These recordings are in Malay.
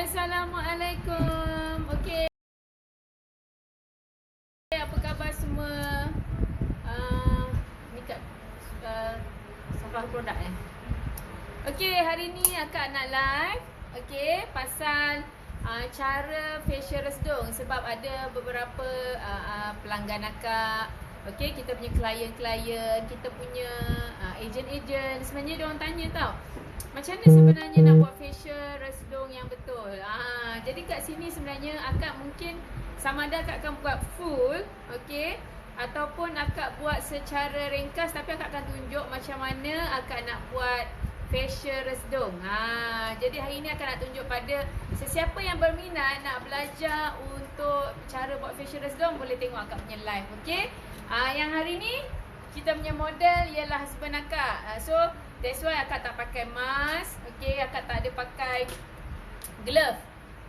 Assalamualaikum. Okey, apa khabar semua? Ni kat Safah produk Okey, hari ni akak nak live pasal cara facial resdung sebab ada beberapa pelanggan akak. Okey, kita punya klien-klien, kita punya ejen-ejen, sebenarnya dia orang tanya tau, macam mana sebenarnya nak buat facial resdung yang betul. Jadi kat sini sebenarnya akak mungkin sama ada akak akan buat full, okey, ataupun akak buat secara ringkas, tapi akak akan tunjuk macam mana akak nak buat facial resdung. Jadi hari ni akak nak tunjuk pada sesiapa yang berminat nak belajar untuk cara buat facial resdung, boleh tengok akak punya live, okey. Yang hari ni kita punya model ialah husband akak. So that's why akak tak pakai mask, okey, akak tak ada pakai glove.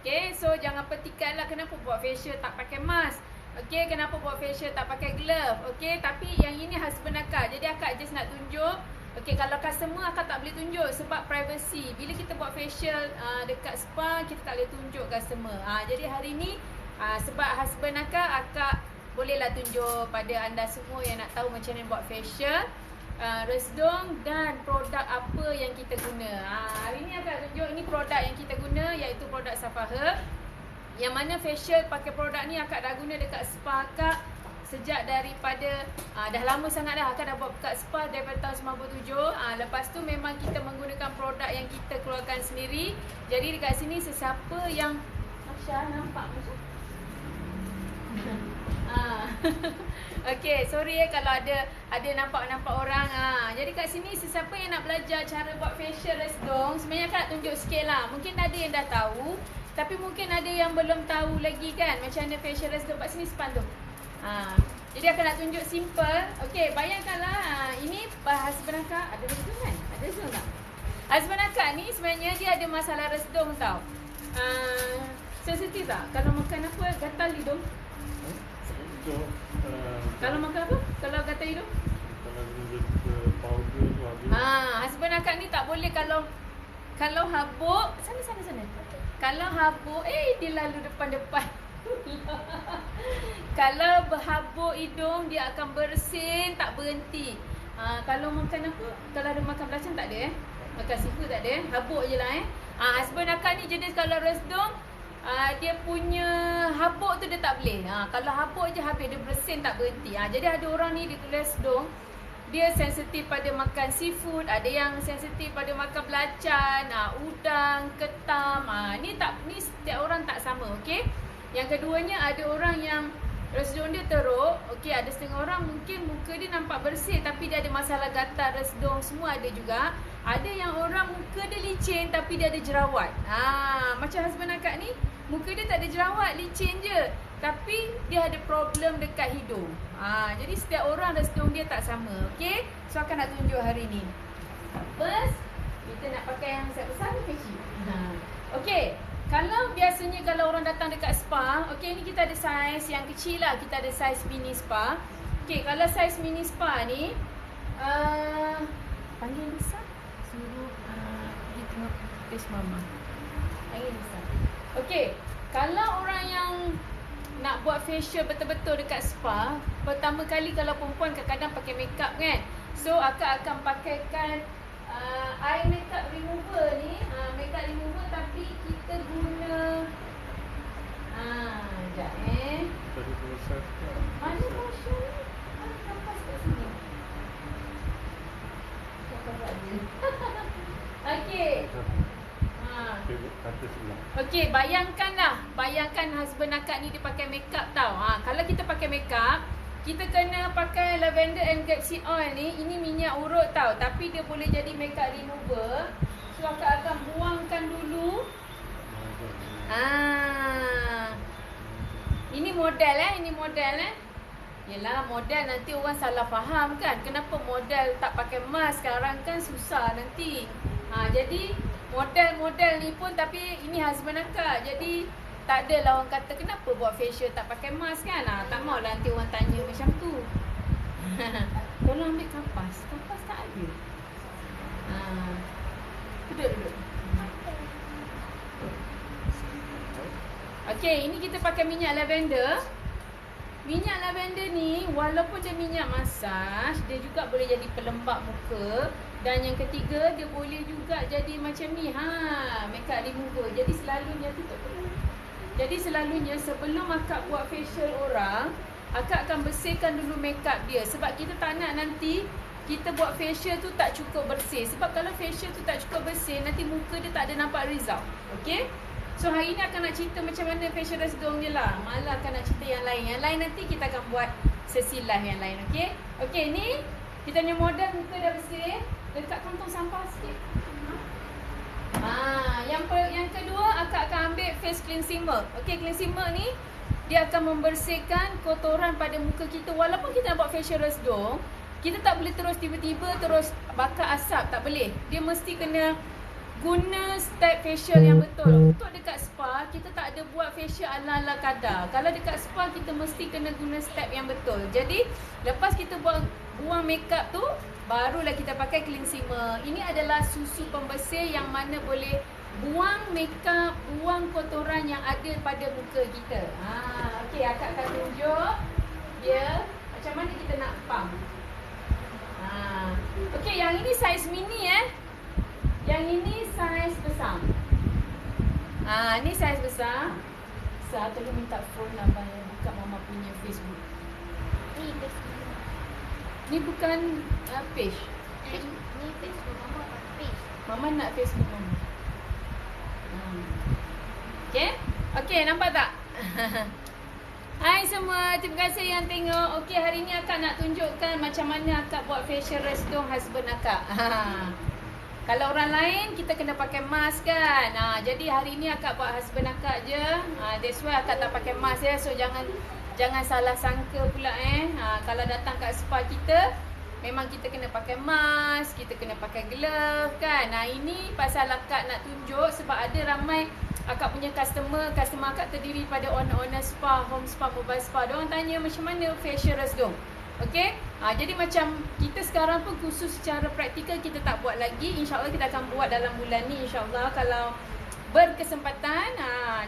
Okey, so jangan petikanlah kenapa buat facial tak pakai mask. Okey, kenapa buat facial tak pakai glove. Okey, tapi yang ini husband akak. Jadi akak just nak tunjuk. Okey, kalau customer akak tak boleh tunjuk sebab privacy. Bila kita buat facial dekat spa, kita tak boleh tunjuk customer. Jadi hari ni sebab husband akak bolehlah tunjuk pada anda semua yang nak tahu macam mana buat facial resdung dan produk apa yang kita guna. Hari ni akak tunjuk ini produk yang kita guna, iaitu produk Safah Herb. Yang mana facial pakai produk ni akak dah guna dekat spa akak sejak daripada dah lama sangat dah. Akak dah buat dekat spa daripada tahun 97. Lepas tu memang kita menggunakan produk yang kita keluarkan sendiri. Jadi dekat sini sesiapa yang Masya nampak macam Okey, sorry kalau ada nampak orang. Jadi kat sini sesiapa yang nak belajar cara buat facial resdung, sebenarnya akak nak tunjuk sikit lah. Mungkin ada yang dah tahu, tapi mungkin ada yang belum tahu lagi kan macam mana facial resdung. Kat sini span tu. Jadi akak nak tunjuk simple. Okey, bayangkanlah ini husband akak ada resdung kan? Ada resdung tak? Husband akak ni sebenarnya dia ada masalah resdung tau. Sensitif tak? Kalau makan apa gatal hidung? Kalau makan apa? Kalau gatal hidung? Kalau guna powder tu habis. Husband akak ni tak boleh kalau habuk. Sana. Kalau habuk, dia lalu depan. Kalau berhabuk hidung, dia akan bersin, tak berhenti. Kalau makan apa? Kalau ada makan belacan tak ada Makan seafood tak ada habuk je lah husband akak ni jenis kalau resdung, dia punya habuk tu dia tak boleh. Kalau habuk je habis, dia bersin tak berhenti. Jadi ada orang ni dia resdung, dia sensitif pada makan seafood, ada yang sensitif pada makan belacan, udang, ketam. Ni setiap orang tak sama, okey. Yang keduanya ada orang yang resdung dia teruk. Okey, ada setengah orang mungkin muka dia nampak bersih tapi dia ada masalah gatal resdung, semua ada juga. Ada yang orang muka dia licin tapi dia ada jerawat. Macam husband akak ni, muka dia tak ada jerawat, licin je, tapi dia ada problem dekat hidung. Jadi setiap orang resdung dia tak sama, okey. So akan nak tunjuk hari ni. First, kita nak pakai yang besar ke kecil? Okey. Kalau biasanya kalau orang datang dekat spa, okey, ni kita ada saiz yang kecil lah. Kita ada saiz mini spa. Okey, kalau saiz mini spa ni panggil besar, suruh pergi tengok face mama. Panggil besar. Okey, kalau orang yang nak buat facial betul-betul dekat spa, pertama kali kalau perempuan kadang-kadang pakai makeup kan. So akak akan pakaikan eye makeup remover ni, makeup remover tapi kita guna sekejap Tadi proses tak? mana motion ni? Nampak kat sini. Okey. Kata sebelah. Okey, bayangkan husband akak ni dia pakai makeup tau. Kalau kita pakai makeup, kita kena pakai lavender and grapeseed oil ni. Ini minyak urut tau, tapi dia boleh jadi makeup remover. So akak akan buangkan dulu. Ini model Yelah, model nanti orang salah faham kan. Kenapa model tak pakai mask? Sekarang kan susah nanti. Jadi model ni pun, tapi ini husband akak. Jadi tak adalah orang kata kenapa buat facial tak pakai mask kan. Tak maulah nanti orang tanya macam tu. Tolong ambil kapas tak ada. Duduk. Okey, ini kita pakai minyak lavender. Minyak lavender ni walaupun dia minyak masaj, dia juga boleh jadi pelembap muka. Dan yang ketiga, dia boleh juga jadi macam ni, makeup remover. Jadi selalunya tutup dulu. Jadi selalunya sebelum akak buat facial orang, akak akan bersihkan dulu makeup dia. Sebab kita tak nak nanti kita buat facial tu tak cukup bersih. Sebab kalau facial tu tak cukup bersih, nanti muka dia tak ada nampak result. Okey? So hari ni akan nak cerita macam mana facial restore je lah. Malah akan nak cerita yang lain. Yang lain nanti kita akan buat sesi live yang lain. Okey? Okey, ni kita punya model muka dah bersih. Dekat kantong sampah sikit. Yang kedua, akak akan ambil face cleansing milk. Okey, cleansing milk ni dia akan membersihkan kotoran pada muka kita. Walaupun kita nak buat facial restore, kita tak boleh terus tiba-tiba terus bakar asap. Tak boleh. Dia mesti kena guna step facial yang betul. Untuk dekat spa, kita tak ada buat facial ala-ala kadar. Kalau dekat spa, kita mesti kena guna step yang betul. Jadi, lepas kita buang makeup tu, barulah kita pakai cleansing milk. Ini adalah susu pembersih yang mana boleh buang makeup, buang kotoran yang ada pada muka kita. Okey, akak akan tunjuk dia macam mana kita nak pump. Okey, yang ini saiz mini Yang ini saiz besar. Ni saiz besar. Saya tolong minta phone abang yang buka mama punya Facebook. Ni Facebook. Ni bukan page. Ni Facebook mama buat page. Mama nak Facebook mama. Okey? Okey, nampak tak? Hai semua, terima kasih yang tengok. Okey, hari ni akak nak tunjukkan macam mana akak buat facial restore husband akak. Kalau orang lain, kita kena pakai mask kan. Jadi hari ni akak buat husband akak je. That's why akak tak pakai mask ya. So jangan salah sangka pula kalau datang kat spa kita, memang kita kena pakai mask, kita kena pakai glove kan. Ini pasal akak nak tunjuk sebab ada ramai akak punya customer akak terdiri pada owner spa, home spa, mobile spa. Diorang tanya macam mana facial restore. Okey? Jadi macam kita sekarang pun khusus secara praktikal kita tak buat lagi. InsyaAllah kita akan buat dalam bulan ni insyaAllah kalau berkesempatan.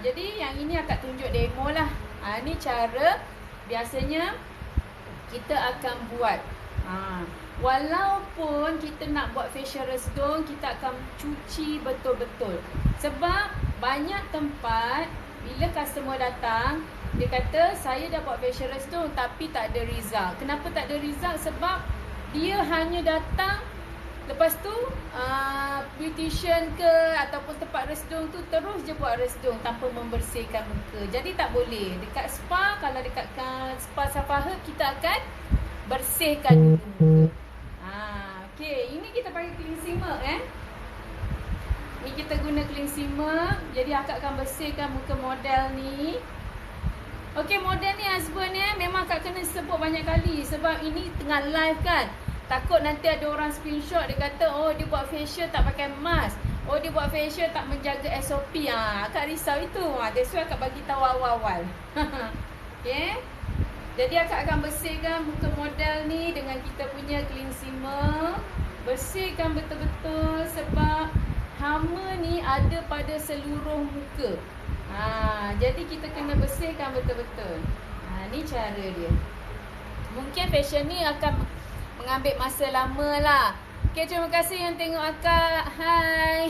Jadi yang ini akak tunjuk demo lah. Ni cara biasanya kita akan buat. Walaupun kita nak buat facial restore, kita akan cuci betul-betul. Sebab banyak tempat bila customer datang, dia kata saya dah buat facial restore tapi tak ada result. Kenapa tak ada result? Sebab dia hanya datang, lepas tu beautician ke ataupun tempat restore tu terus je buat restore tanpa membersihkan muka. Jadi tak boleh. Dekat spa, kalau dekat spa Safaha, kita akan bersihkan dulu muka. Okey, ini kita pakai cleansing milk Ni kita guna cleansing milk. Jadi akak akan bersihkan muka model ni. Okey, model ni husband memang akak kena sebut banyak kali sebab ini tengah live kan. Takut nanti ada orang screenshot dia kata oh dia buat facial tak pakai mask. Oh dia buat facial tak menjaga SOP. Akak risau itu. That's why akak bagi tahu awal-awal. Okey. Jadi akak akan bersihkan muka model ni dengan kita punya cleansing milk. Bersihkan betul-betul sebab hama ni ada pada seluruh muka. Jadi kita kena bersihkan betul-betul. Ni cara dia. Mungkin facial ni akan mengambil masa lama lah. Okay, terima kasih yang tengok akak. Hai.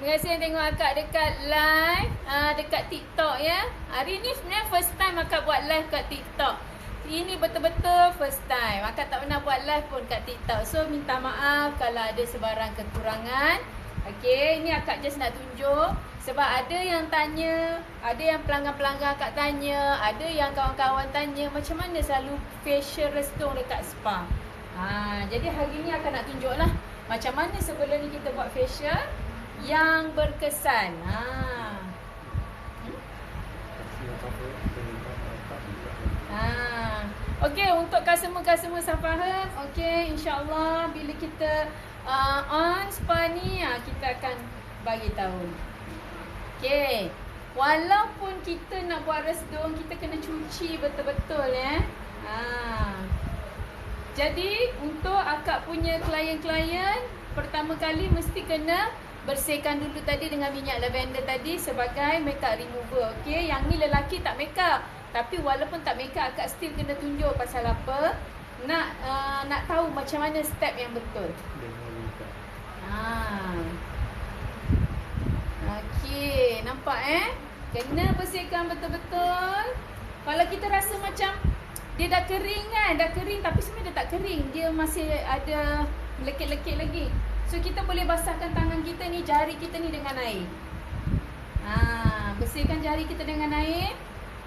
Terima kasih yang tengok akak dekat live, dekat TikTok ya. Hari ni sebenarnya first time akak buat live kat TikTok. Ini betul-betul first time. Akak tak pernah buat live pun kat TikTok. So minta maaf kalau ada sebarang kekurangan. Okay, ini akak just nak tunjuk. Sebab ada yang tanya, ada yang pelanggan-pelanggan akak tanya, ada yang kawan-kawan tanya macam mana selalu facial restore dekat spa. Jadi hari ni akak nak tunjuk lah macam mana sebelum ni kita buat facial yang berkesan. Okey, untuk customer-customer Safaha, okey, insyaAllah bila kita on spa ni, kita akan bagi tahu. Okey, walaupun kita nak buat restore, kita kena cuci betul-betul ya. Jadi untuk akak punya klien-klien, pertama kali mesti kena bersihkan dulu tadi dengan minyak lavender tadi sebagai makeup remover. Okey, yang ni lelaki tak makeup. Tapi walaupun tak makeup, akak still kena tunjuk pasal apa? Nak tahu macam mana step yang betul. Okey, nampak Kena bersihkan betul-betul. Kalau kita rasa macam dia dah kering kan, dah kering tapi sebenarnya dia tak kering. Dia masih ada lekit-lekit lagi. So kita boleh basahkan tangan kita ni, jari kita ni dengan air. Bersihkan jari kita dengan air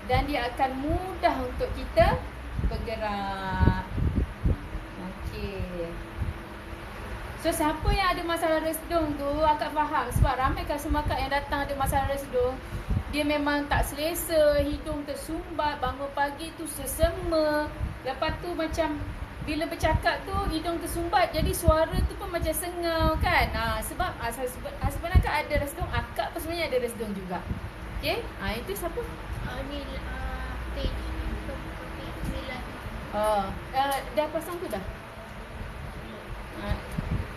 dan dia akan mudah untuk kita bergerak. Okey. So siapa yang ada masalah resdung tu, akak faham sebab ramai customer akak yang datang ada masalah resdung. Dia memang tak selesa, hidung tersumbat, bangun pagi tu sesema. Lepas tu macam bila bercakap tu hidung tersumbat, jadi suara tu pun macam sengau kan. Sebab husband akak ada resdung, akak pun sebenarnya ada resdung juga. Okey, itu siapa? Ni page 9. Dah pasang tu dah?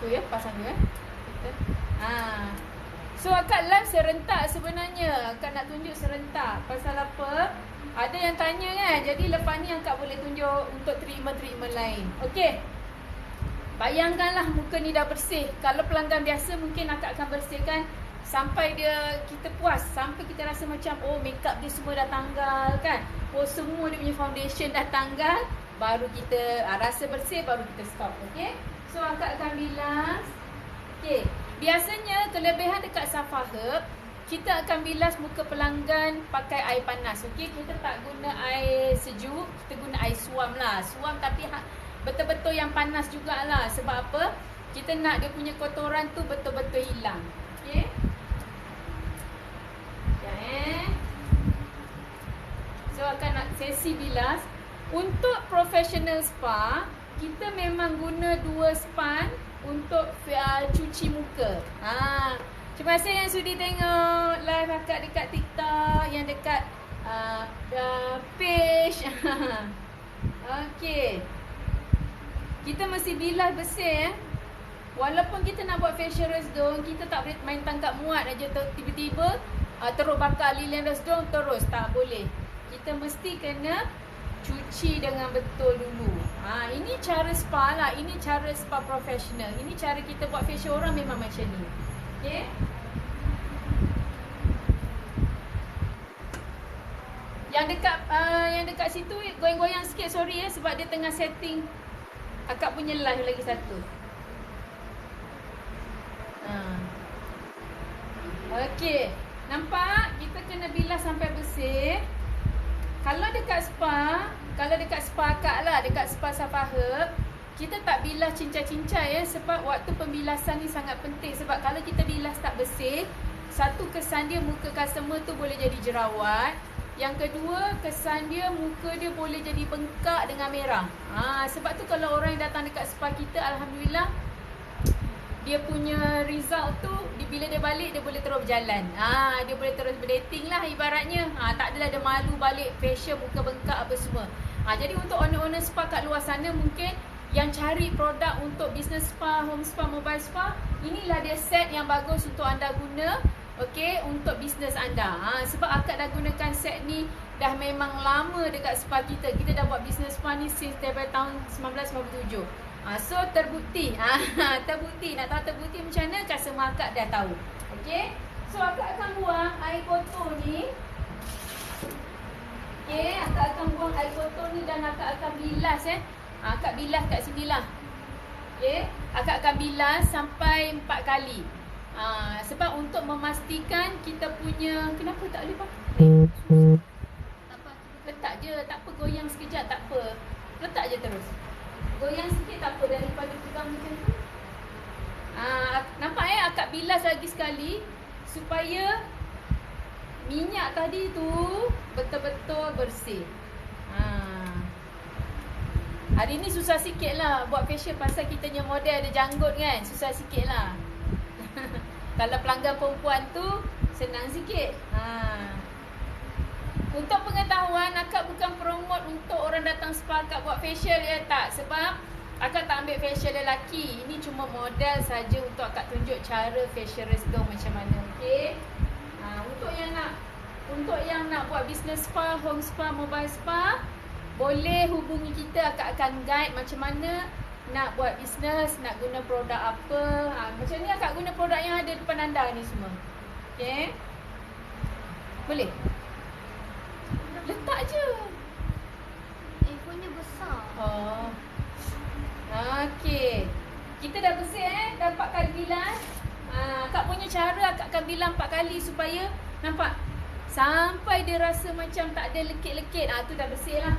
Tu ya, pasang tu So akak live serentak sebenarnya. Akak nak tunjuk serentak. Pasal apa? Ada yang tanya kan. Jadi lepas ni akak boleh tunjuk untuk treatment-treatment lain. Okey. Bayangkanlah muka ni dah bersih. Kalau pelanggan biasa mungkin akak akan bersihkan sampai kita puas. Sampai kita rasa macam makeup dia semua dah tanggal kan. Semua dia punya foundation dah tanggal. Baru kita rasa bersih, baru kita stop. Okey. So akak akan bilas. Okey. Biasanya kelebihan dekat Safa Herb, kita akan bilas muka pelanggan pakai air panas. Okey, kita tak guna air sejuk, kita guna air suam lah. Suam tapi betul-betul yang panas jugalah. Sebab apa? Kita nak dia punya kotoran tu betul-betul hilang. Okey. So akan nak sesi bilas. Untuk professional spa, kita memang guna 2 span untuk cuci muka. Terima kasih yang sudi tengok live akak dekat TikTok, yang dekat page. Okey. Kita mesti bilas bersih Walaupun kita nak buat facial resdung, kita tak boleh main tangkap muat aja tiba-tiba terus bakar lilian resdung terus, tak boleh. Kita mesti kena cuci dengan betul dulu. Ini cara spa lah. Ini cara spa profesional. Ini cara kita buat facial orang memang macam ni. Okay. Yang dekat situ goyang-goyang sikit, sorry sebab dia tengah setting akak punya live lagi satu. Okey. Nampak? Kita kena bilas sampai bersih. Kalau dekat spa akak lah, dekat spa Safa Herb, kita tak bilas cincai-cincai sebab waktu pembilasan ni sangat penting. Sebab kalau kita bilas tak bersih, satu, kesan dia muka customer tu boleh jadi jerawat. Yang kedua, kesan dia muka dia boleh jadi bengkak dengan merah. Sebab tu kalau orang yang datang dekat spa kita, alhamdulillah, dia punya result tu bila dia balik dia boleh terus berjalan. Dia boleh terus berdating lah ibaratnya. Tak adalah dia malu balik facial muka bengkak apa semua. Jadi untuk owner-owner spa kat luar sana mungkin yang cari produk untuk business spa, home spa, mobile spa, inilah dia set yang bagus untuk anda guna. Okey, untuk bisnes anda. Sebab akak dah gunakan set ni dah memang lama dekat spa kita. Kita dah buat bisnes spa ni since daripada tahun 1997. So terbukti. Terbukti. Nak tahu terbukti macam mana? Customer akak dah tahu. Okey. So akak akan buang air kotor ni. Okey, akak akan buang air kotor ni dan akak akan bilas akak bilas kat sini lah. Okey, akak akan bilas sampai 4 kali. Sebab untuk memastikan kita punya, kenapa tak boleh pakai? Tak apa, letak je, tak apa, goyang sekejap tak apa. Letak je terus. Goyang sikit tak apa daripada pegang macam tu. Nampak akak bilas lagi sekali supaya minyak tadi tu betul-betul bersih. Hari ni susah sikit lah buat facial pasal kita punya model ada janggut kan. Susah sikit lah. Kalau pelanggan perempuan tu senang sikit. Untuk pengetahuan, akak bukan promote untuk orang datang spa akak buat facial tak. Sebab Akak tak ambil facial lelaki. Ini cuma modal saja untuk akak tunjuk cara facial resdung macam mana. Okey. Untuk yang nak buat business spa, home spa, mobile spa, boleh hubungi kita. Akak akan guide macam mana nak buat business, nak guna produk apa. Macam ni akak guna produk yang ada depan anda ni semua. Okey. Boleh? Letak je. iPhone-nya besar. Oh. Okey. Kita dah bersih dah 4 kali bilas. Akak punya cara akak akan bilang 4 kali supaya nampak sampai dia rasa macam tak ada lekit-lekit. Tu dah bersih lah.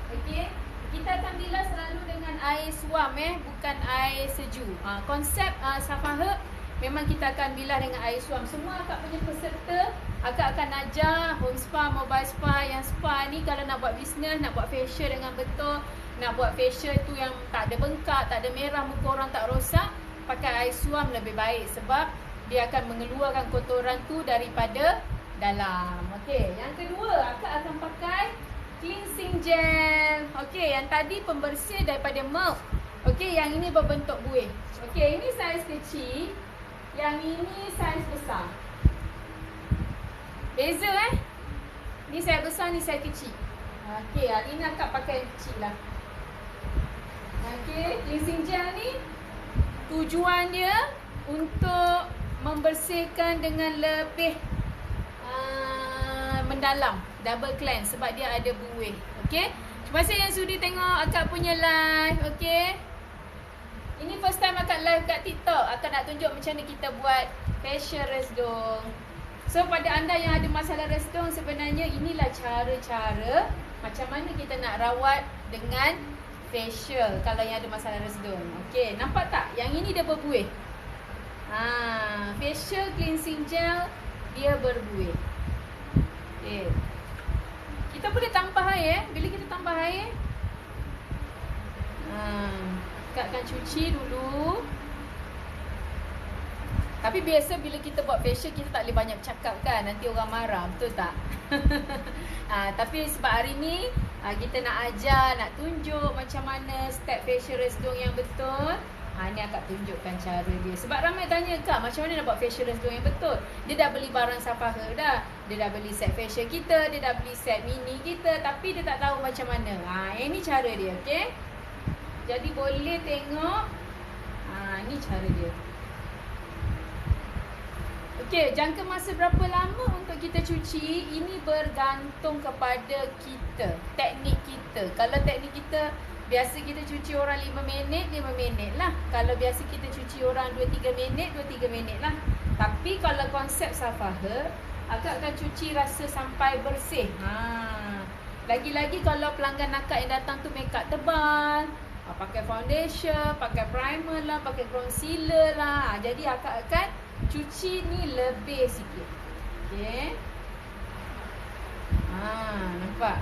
Okey. Kita akan bilas selalu dengan air suam bukan air sejuk. Konsep Safa Herb memang kita akan bilas dengan air suam. Semua akak punya peserta akak akan ajar home spa, mobile spa. Yang spa ni kalau nak buat bisnes, nak buat facial dengan betul, nak buat facial tu yang tak ada bengkak, tak ada merah, muka orang tak rosak, pakai air suam lebih baik sebab dia akan mengeluarkan kotoran tu daripada dalam. Okey, yang kedua akak akan pakai cleansing gel. Okey, yang tadi pembersih daripada milk. Okey, yang ini berbentuk buih. Okey, ini saiz kecil, yang ini saiz besar. Beza ni saiz besar, ni saiz kecil. Okey, hari ni akak pakai yang kecil lah. Okey, cleansing gel ni tujuan dia untuk membersihkan dengan lebih mendalam, double cleanse sebab dia ada buih. Okey. Terima kasih yang sudi tengok akak punya live. Okey. Ini first time akak live kat TikTok. Akak nak tunjuk macam mana kita buat facial resdung. So pada anda yang ada masalah resdung, sebenarnya inilah cara-cara macam mana kita nak rawat dengan facial kalau yang ada masalah resdung. Okey, nampak tak? Yang ini dia berbuih. Facial cleansing gel dia berbuih. Okay. Kita boleh tambah air bila kita tambah air. Kita akan cuci dulu. Tapi biasa bila kita buat facial kita tak boleh banyak cakap kan, nanti orang marah, betul tak? Tapi sebab hari ni kita nak ajar, nak tunjuk macam mana step facial resdung yang betul. Ni akak tunjukkan cara dia. Sebab ramai tanya, Kak, macam mana nak buat facial resdung yang betul? Dia dah beli barang Safa Herb dah. Dia dah beli set facial kita, dia dah beli set mini kita, tapi dia tak tahu macam mana. Ini cara dia, okey? Jadi boleh tengok. Ni cara dia. Okey, jangka masa berapa lama untuk kita cuci? Ini bergantung kepada kita, teknik kita. Kalau teknik kita biasa kita cuci orang 5 minit, 5 minit lah. Kalau biasa kita cuci orang 2-3 minit, 2-3 minit lah. Tapi kalau konsep Safa Herb, akak akan cuci rasa sampai bersih. Lagi-lagi kalau pelanggan akak yang datang tu makeup tebal, pakai foundation, pakai primer lah, pakai concealer lah. Jadi akak akan cuci ni lebih sikit. Okay. Nampak?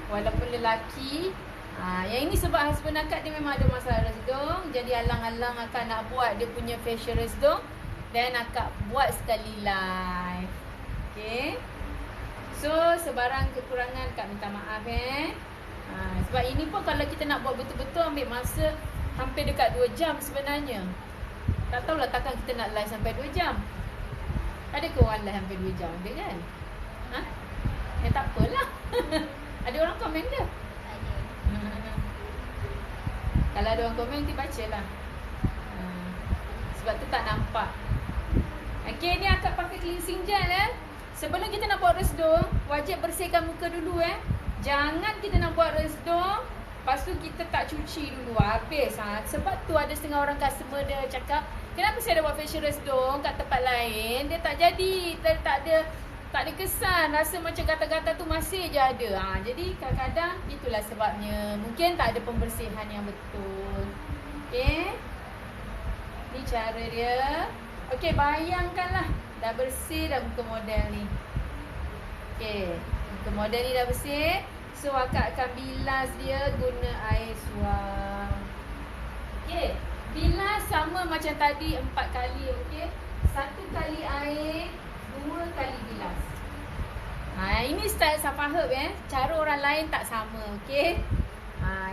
Walaupun lelaki, yang ini sebab husband akak dia memang ada masalah resdung. Jadi alang-alang akak nak buat dia punya facial resdung, dan akak buat sekali live. Okay. So sebarang kekurangan akak minta maaf sebab ini pun kalau kita nak buat betul-betul ambil masa hampir dekat 2 jam sebenarnya. Tak tahulah takkan kita nak live sampai 2 jam. Ada ke orang live sampai 2 jam? Ada kan? Tak apalah. Ada orang komen ke? Kalau ada orang komen nanti bacalah. Sebab tu tak nampak. Okay, ni akak pakai cleansing gel Sebelum kita nak buat resdung, wajib bersihkan muka dulu Jangan kita nak buat resdung, lepas tu kita tak cuci dulu habis. Sebab tu ada setengah orang customer dia cakap, kenapa saya dah buat facial resdung kat tempat lain, dia tak jadi, tak ada kesan, rasa macam gata-gata tu masih je ada. Jadi kadang-kadang itulah sebabnya, mungkin tak ada pembersihan yang betul. Okay, ni cara dia. Okay, bayangkanlah dah bersih dah muka model ni. Okay, muka model ni dah bersih. So akak akan bilas dia guna air suam. Okay, bilas sama macam tadi 4 kali. Okay, 1 kali air, 2 kali bilas. Ini style Safa Herb Cara orang lain tak sama. Okay,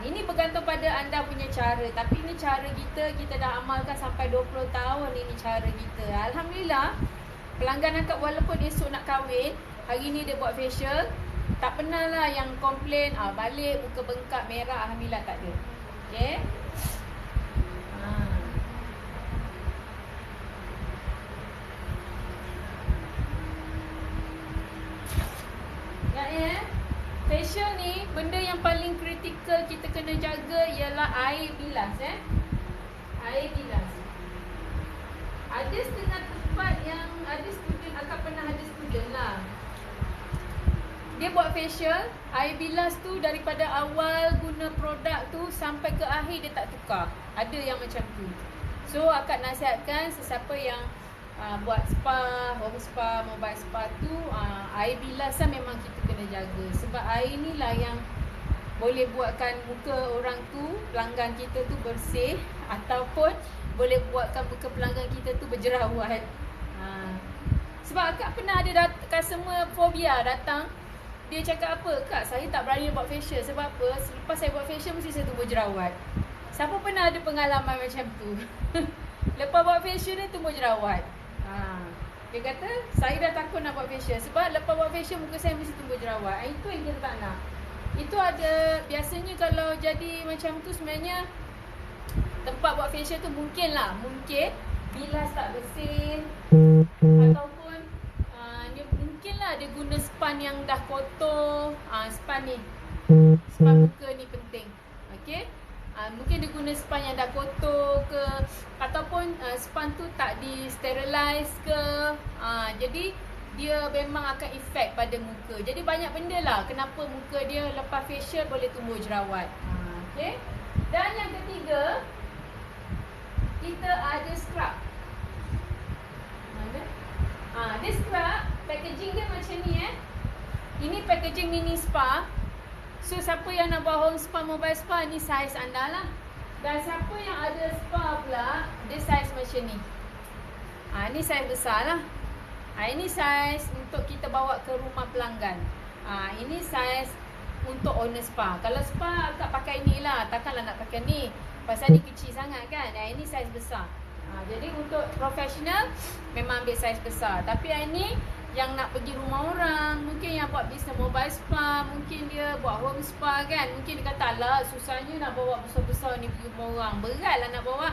Ini bergantung pada anda punya cara. Tapi ini cara kita dah amalkan sampai 20 tahun ini cara kita. Alhamdulillah, pelanggan akak walaupun esok nak kahwin, hari ni dia buat facial, tak pernah lah yang komplain, balik muka bengkak merah, alhamdulillah tak ada. Okay. Facial ni, benda yang paling kritikal kita kena jaga ialah air bilas. Air bilas. Ada setengah tempat yang ada student, akak pernah ada student lah, dia buat facial, air bilas tu daripada awal guna produk tu sampai ke akhir dia tak tukar. Ada yang macam tu. So akak nasihatkan sesiapa yang buat spa, home spa, mobile spa tu, air bilasan memang kita kena jaga. Sebab air ni lah yang boleh buatkan muka orang tu, pelanggan kita tu bersih, ataupun boleh buatkan muka pelanggan kita tu berjerawat. Sebab akak pernah ada customer phobia datang, dia cakap apa? Kak, saya tak berani buat facial. Sebab apa? Selepas saya buat facial mesti saya tumbuh jerawat. Siapa pernah ada pengalaman macam tu? Lepas buat facial dia tumbuh jerawat. Dia kata, saya dah takut nak buat facial sebab lepas buat facial muka saya mesti tumbuh jerawat. Itu yang kita tak nak. Itu ada, biasanya kalau jadi macam tu sebenarnya tempat buat facial tu mungkin bilas tak bersih, ataupun dia mungkinlah dia guna span yang dah kotor. Span ni, span muka ni penting. Okay. Mungkin dia guna span yang dah kotor ke, ataupun span tu tak di sterilize ke. Jadi dia memang akan efek pada muka. Jadi banyak benda lah kenapa muka dia lepas facial boleh tumbuh jerawat. Okay. Dan yang ketiga, kita ada scrub. Mana? Dia scrub, packaging dia macam ni. Ini packaging mini spa. So siapa yang nak buat home spa, mobile spa, ni saiz anda lah. Dan siapa yang ada spa pula, dia saiz macam ni. Ni saiz besar lah. Ini saiz untuk kita bawa ke rumah pelanggan. Ini saiz untuk owner spa. Kalau spa akak pakai ni lah, takkanlah nak pakai ni, pasal ni kecil sangat kan. Ini saiz besar. Jadi untuk profesional memang ambil saiz besar. Tapi ini yang nak pergi rumah orang, mungkin yang buat bisnes mobile spa, mungkin dia buat home spa kan. Mungkin dia kata, alah susahnya nak bawa besar-besar ni pergi rumah orang, beratlah nak bawa.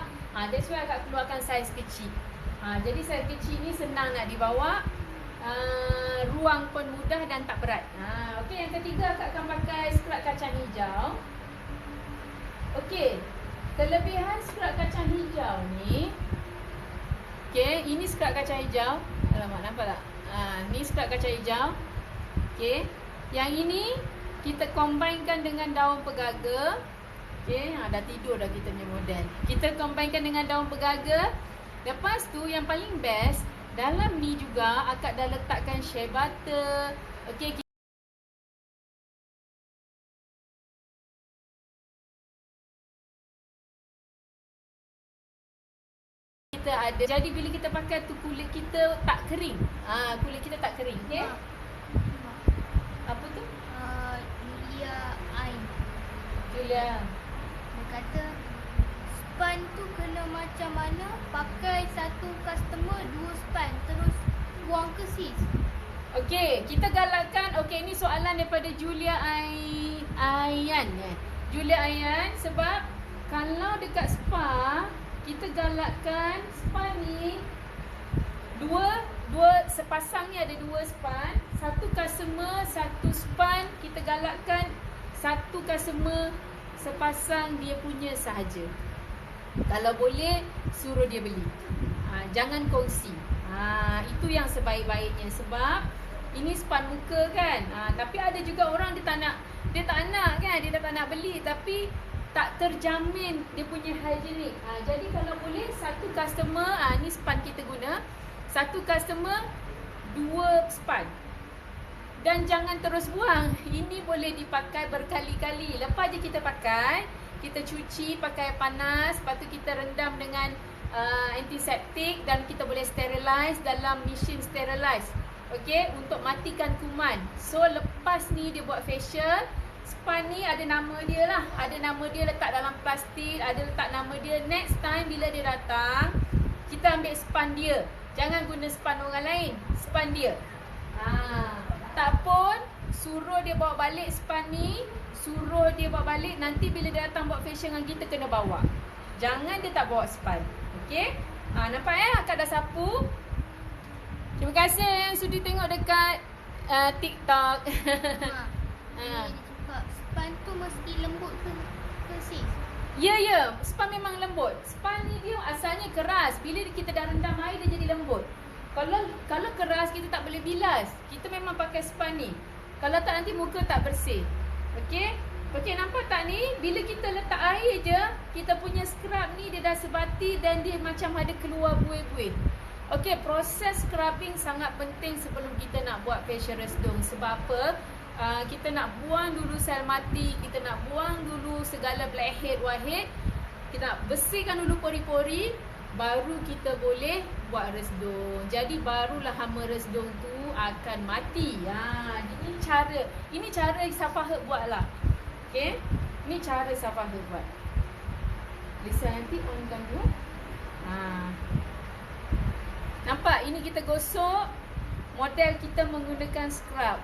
That's why akak keluarkan saiz kecil. Jadi saiz kecil ni senang nak dibawa, ruang pun mudah dan tak berat. Okey, yang ketiga akak akan pakai scrub kacang hijau. Okey, kelebihan scrub kacang hijau ni, okey, ini scrub kacang hijau. Alamak, nampak tak? Ni scrub kacang hijau. Okey, yang ini kita combinekan dengan daun pegaga. Okey, dah tidur dah kita punya model. Kita combinekan dengan daun pegaga. Lepas tu yang paling best, dalam ni juga akak dah letakkan shea butter. Okey, kita ada. Jadi bila kita pakai tu kulit kita tak kering. Kulit kita tak kering, okey? Apa tu? Julia. Dia kata span tu kena macam mana? Pakai satu customer 2 span terus buang ke sis. Okey, kita galakkan. Okey, ini soalan daripada Julia Ayan. Julia Ayan, sebab kalau dekat spa kita galakkan spa ni dua sepasang ni ada 2 span, satu customer satu span. Kita galakkan satu customer sepasang dia punya sahaja. Kalau boleh suruh dia beli. Jangan kongsi. Itu yang sebaik-baiknya, sebab ini span muka kan. Tapi ada juga orang dia tak nak kan, dia tak nak beli, tapi tak terjamin dia punya hygienik. Jadi kalau boleh satu customer, ni span kita guna, satu customer 2 span. Dan jangan terus buang. Ini boleh dipakai berkali-kali. Lepas je kita pakai, kita cuci pakai panas, lepas tu kita rendam dengan antiseptik dan kita boleh sterilize dalam mesin sterilize. Okey, untuk matikan kuman. So lepas ni dia buat facial, span ni ada nama dia lah. Ada nama dia letak dalam plastik, ada letak nama dia. Next time bila dia datang, kita ambil span dia. Jangan guna span orang lain, span dia. Tak pun suruh dia bawa balik span ni, suruh dia bawa balik. Nanti bila dia datang buat facial dengan kita, kena bawa. Jangan dia tak bawa span. Okey? Nampak Akak dah sapu. Terima kasih yang sudi tengok dekat TikTok. Dia cakap span tu mesti lembut ke sis? Ya, span memang lembut. Span ni dia asalnya keras. Bila kita dah rendam air, dia jadi lembut. Kalau keras, kita tak boleh bilas. Kita memang pakai span ni. Kalau tak, nanti muka tak bersih. Okey? Okey, nampak tak ni? Bila kita letak air je, kita punya scrub ni dia dah sebati dan dia macam ada keluar buih-buih. Okey, proses scrubbing sangat penting sebelum kita nak buat facial resdung. Sebab apa? Kita nak buang dulu sel mati, kita nak buang dulu segala blackhead, whitehead. Kita nak bersihkan dulu pori-pori, baru kita boleh buat resdung. Jadi barulah hama resdung tu akan mati. Ini cara Safa Herb buat lah. Okay, ini cara Safa Herb buat. Lisa nanti onkan dulu. Nampak, ini kita gosok. Model kita menggunakan scrub.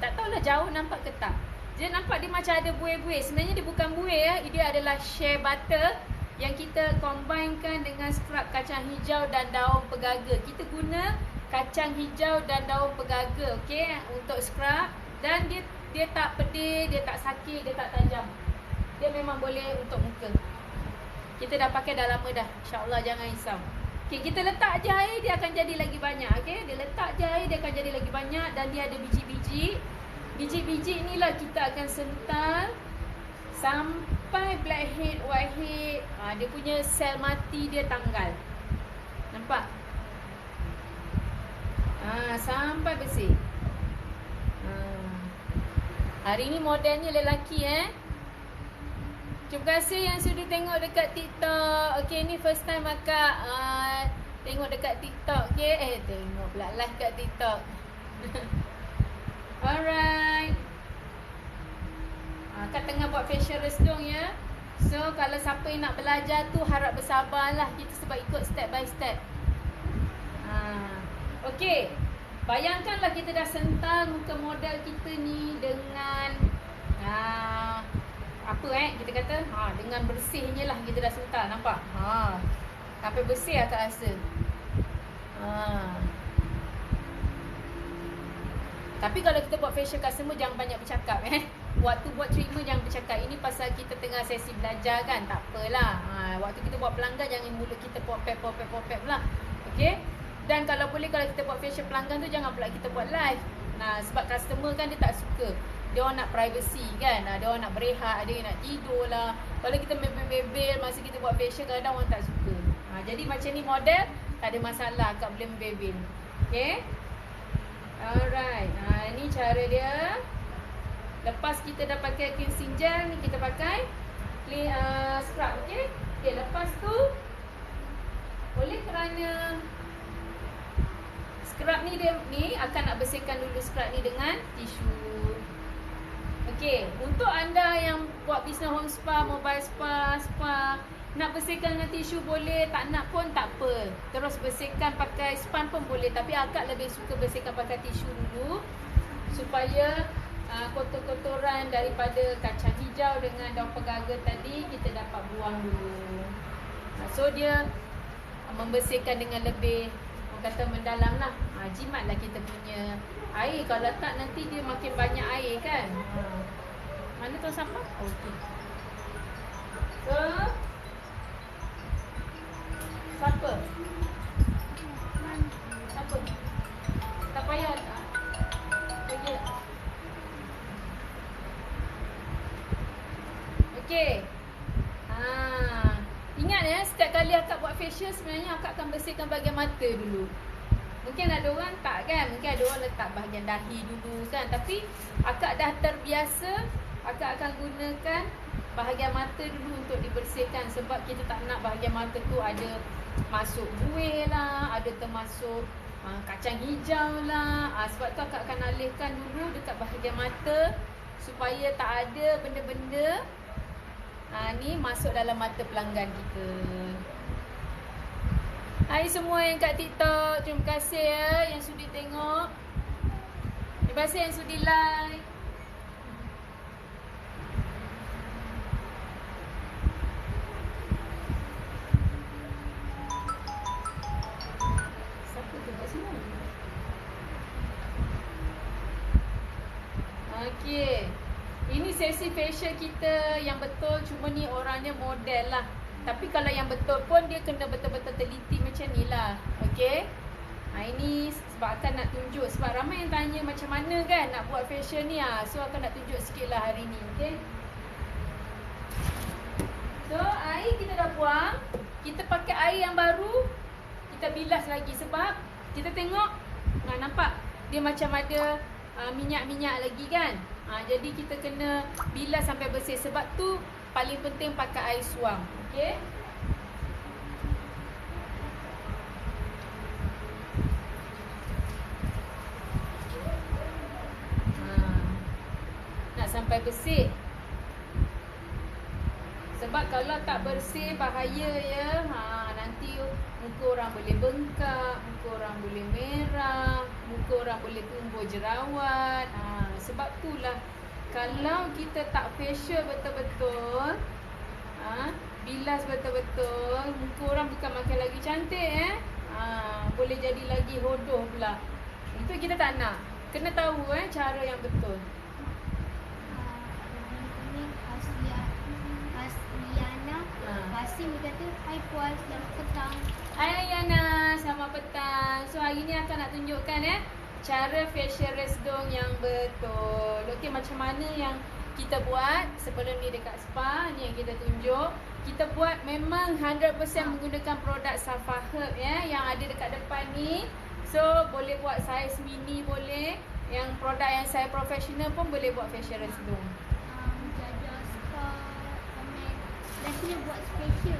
Tak tahulah jauh nampak ke tak. Dia nampak dia macam ada buih-buih. Sebenarnya dia bukan buih Dia adalah shea butter yang kita combinekan dengan scrub kacang hijau dan daun pegaga. Kita guna kacang hijau dan daun pegaga, okey, untuk scrub. Dan dia tak pedih, dia tak sakit, dia tak tajam. Dia memang boleh untuk muka. Kita dah pakai dah lama dah. InsyaAllah, jangan risau. Okay, kita letak je air, dia akan jadi lagi banyak. Okay, dia letak je air, dia akan jadi lagi banyak. Dan dia ada biji-biji. Biji-biji inilah kita akan sental sampai blackhead, whitehead, dia punya sel mati dia tanggal. Nampak? Sampai bersih. Hari ni modelnya lelaki Terima kasih yang sudi tengok dekat TikTok. Okay, ni first time Akak tengok dekat TikTok. Okay, tengok pula live kat TikTok. Alright. Akak tengah buat facial resdung ya. So, kalau siapa yang nak belajar tu harap bersabarlah. Kita sebab ikut step by step. Okay. Bayangkanlah kita dah sental muka model kita ni dengan kita kata dengan bersihnya lah kita dah sental. Nampak? Sampai bersih Akak rasa. Tapi kalau kita buat facial customer, jangan banyak bercakap Waktu buat treatment jangan bercakap. Ini pasal kita tengah sesi belajar kan. Tak apalah. Waktu kita buat pelanggan, jangan mulut kita popep pula. Okay. Dan kalau boleh, kalau kita buat facial pelanggan tu, jangan pula kita buat live. Sebab customer kan dia tak suka. Dia orang nak privacy kan. Dia orang nak berehat, ada yang nak tidur lah. Kalau kita membebel masa kita buat facial, kadang-kadang orang tak suka. Jadi macam ni model, tak ada masalah. Akak boleh membebel. Okay. Alright. Ni cara dia. Lepas kita dah pakai cleansing gel ni, kita pakai scrub. Okay. Okay, lepas tu, oleh kerana scrub ni ni akan nak bersihkan dulu scrub ni dengan tisu. Okey, untuk anda yang buat bisnes home spa, mobile spa, nak bersihkan dengan tisu boleh, tak nak pun tak apa. Terus bersihkan pakai span pun boleh, tapi Akak lebih suka bersihkan pakai tisu dulu supaya kotor-kotoran daripada kacang hijau dengan daun pegaga tadi kita dapat buang dulu. So dia membersihkan dengan lebih, orang kata mendalam lah. Jimatlah kita punya air. Kalau tak nanti dia makin banyak air kan. Mana tu sampah? Okey. So siapa? Tak payah. Okey. Okey. Ingat setiap kali Akak buat facial, sebenarnya Akak akan bersihkan bahagian mata dulu. Mungkin ada orang tak kan. Mungkin ada orang letak bahagian dahi dulu kan. Tapi Akak dah terbiasa, Akak akan gunakan bahagian mata dulu untuk dibersihkan. Sebab kita tak nak bahagian mata tu ada masuk buih lah, ada termasuk kacang hijau lah. Sebab tu Akak akan alihkan dulu dekat bahagian mata supaya tak ada benda-benda ni masuk dalam mata pelanggan kita. Hai semua yang kat TikTok, terima kasih ya yang sudi tengok. Terima kasih yang sudi like. Siapa tu kat sini? Okey. Ini sesi facial kita yang betul, cuma ni orangnya model lah. Tapi kalau yang betul pun dia kena betul-betul teliti macam ni lah. Okay. Ini sebab akan nak tunjuk. Sebab ramai yang tanya macam mana kan nak buat facial ni. So akan nak tunjuk sikit lah hari ni. Okay. So air kita dah buang. Kita pakai air yang baru. Kita bilas lagi. Sebab kita tengok. Nampak dia macam ada minyak-minyak lagi kan. Jadi kita kena bilas sampai bersih. Sebab tu paling penting pakai air suam. Okey. Nak sampai bersih. Sebab kalau tak bersih bahaya ya. Nanti muka orang boleh bengkak, muka orang boleh merah, muka orang boleh tumbuh jerawat. Sebab itulah kalau kita tak facial betul-betul, bilas betul-betul, muka orang bukan makin lagi cantik boleh jadi lagi hodoh pula. Itu kita tak nak. Kena tahu cara yang betul. Pasti dia kata hai puas yang petang. Hai Yana, selamat petang. So hari ni akan nak tunjukkan cara facial resdung yang betul. Okey, macam mana yang kita buat sebelum ni dekat spa ni yang kita tunjuk. Kita buat memang 100% menggunakan produk Safa Herb yang ada dekat depan ni. So boleh buat saiz mini boleh. Yang produk yang saya profesional pun boleh buat facial resdung. Jaja spa biasanya buat special.